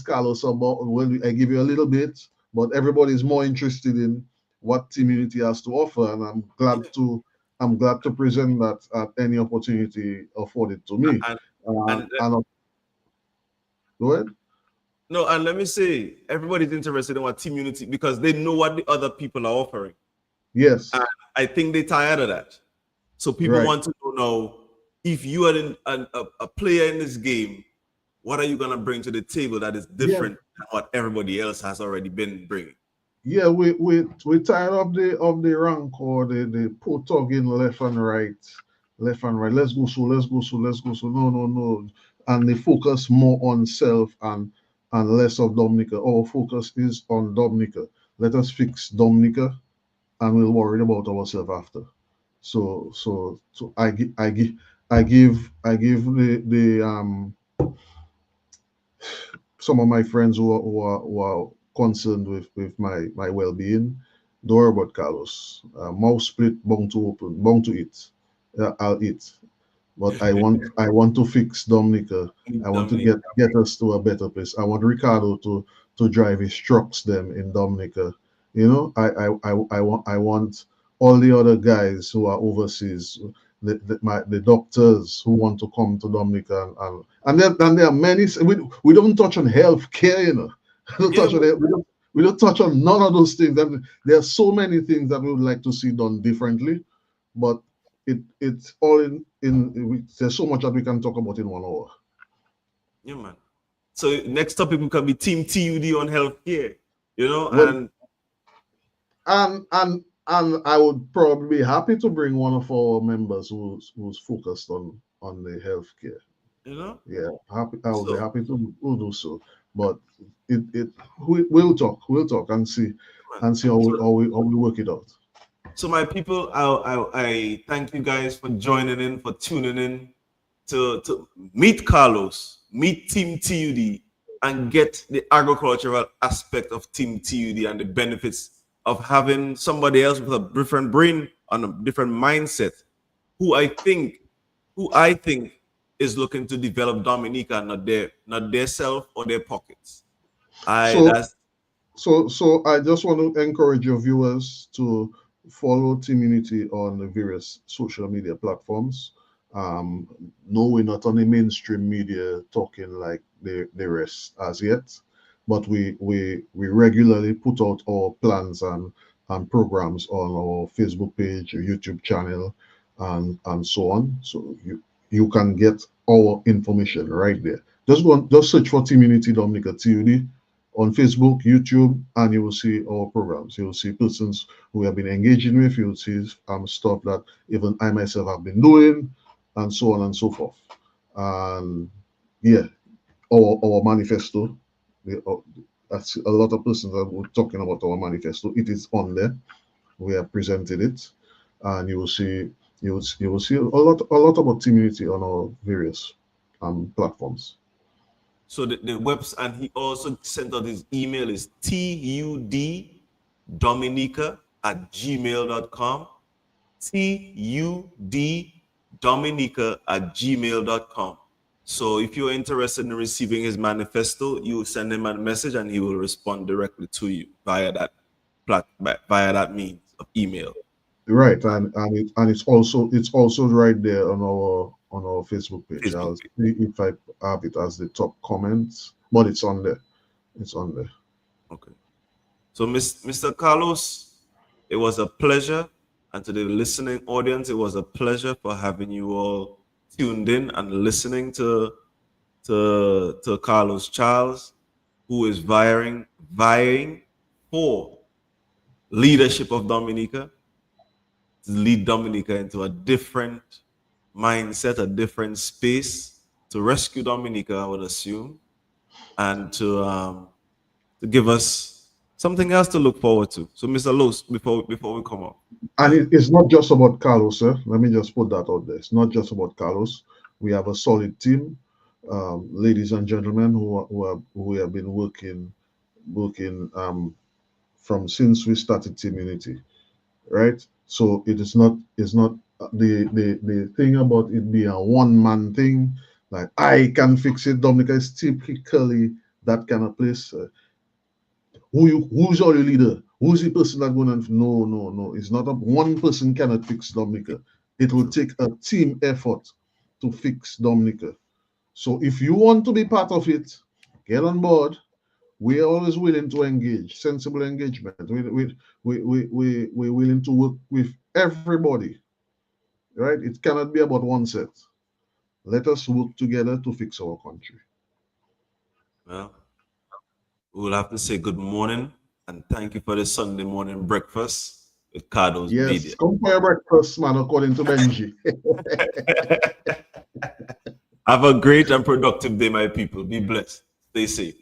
Carlos about. Well, I give you a little bit, but everybody is more interested in what Team Unity has to offer, and I'm glad to present that at any opportunity afforded to me. Go ahead. No, and let me say, everybody's interested in what Team Unity because they know what the other people are offering. Yes. And I think they're tired of that. So people Right. want to know now, if you are a player in this game, what are you going to bring to the table that is different than what everybody else has already been bringing? Yeah, we tired of the rank or the put tugging left and right. Let's go so. No. And they focus more on self and less of Dominica. Our focus is on Dominica. Let us fix Dominica, and we'll worry about ourselves after. So I give the some of my friends who are concerned with my well-being. Don't worry about Carlos. Mouth split, bound to open, bound to eat. I'll eat. But I want to fix Dominica. I want to get us to a better place. I want Ricardo to drive his trucks them in Dominica. You know, I want all the other guys who are overseas, the doctors who want to come to Dominica, and there are many. We don't touch on healthcare, you know. We don't touch on none of those things. There are so many things that we would like to see done differently, but it's all there's so much that we can talk about in 1 hour. Yeah, man. So next topic we can be Team TUD on healthcare, you know, well, and I would probably be happy to bring one of our members who's focused on the healthcare. You know, yeah, I would be happy to do so. But we'll talk and see how we work it out. So my people, I thank you guys for joining in, for tuning in to meet Carlos, meet Team TUD, and get the agricultural aspect of Team TUD and the benefits of having somebody else with a different brain and a different mindset, who I think is looking to develop Dominica, not their self or their pockets. So I just want to encourage your viewers to follow Team Unity on the various social media platforms. No, we're not on the mainstream media talking like the rest as yet, but we regularly put out our plans and programs on our Facebook page, or YouTube channel, and so on. So you can get our information right there. Just search for Team Unity Dominica TUD on Facebook, YouTube, and you will see our programs. You will see persons who we have been engaging with. You will see stuff that even I myself have been doing, and so on and so forth. And yeah, our manifesto. That's a lot of persons that were talking about our manifesto. It is on there. We have presented it, and you will see a lot about Team Unity on our various platforms. So the website, and he also sent out his email is tuddominica@gmail.com. tuddominica@gmail.com. So if you're interested in receiving his manifesto, you send him a message and he will respond directly to you via that means of email. Right, and it's also right there on our Facebook page. I'll see if I have it as the top comments, but it's on there. Okay. So Mr. Carlos, it was a pleasure, and to the listening audience, it was a pleasure for having you all tuned in and listening to to Carlos Charles, who is vying for leadership of Dominica, to lead Dominica into a different mindset, a different space, to rescue Dominica, I would assume, and to give us something else to look forward to. So, Mr. Los, before we come up. And it's not just about Carlos, sir. Let me just put that out there. It's not just about Carlos. We have a solid team, ladies and gentlemen, who have been working from since we started Team Unity, right? So it's not the thing about it being a one-man thing. Like, I can fix it. Dominica is typically that kind of place. Who's your leader? Who's the person that going to? No. It's not one person cannot fix Dominica. It will take a team effort to fix Dominica. So if you want to be part of it, get on board. We're always willing to engage, sensible engagement. We're willing to work with everybody, right? It cannot be about one set. Let us work together to fix our country. Well, we'll have to say good morning and thank you for the Sunday morning breakfast with Cardo's Media. Yes, come for your breakfast, man, according to Benji. Have a great and productive day, my people. Be blessed. Stay safe.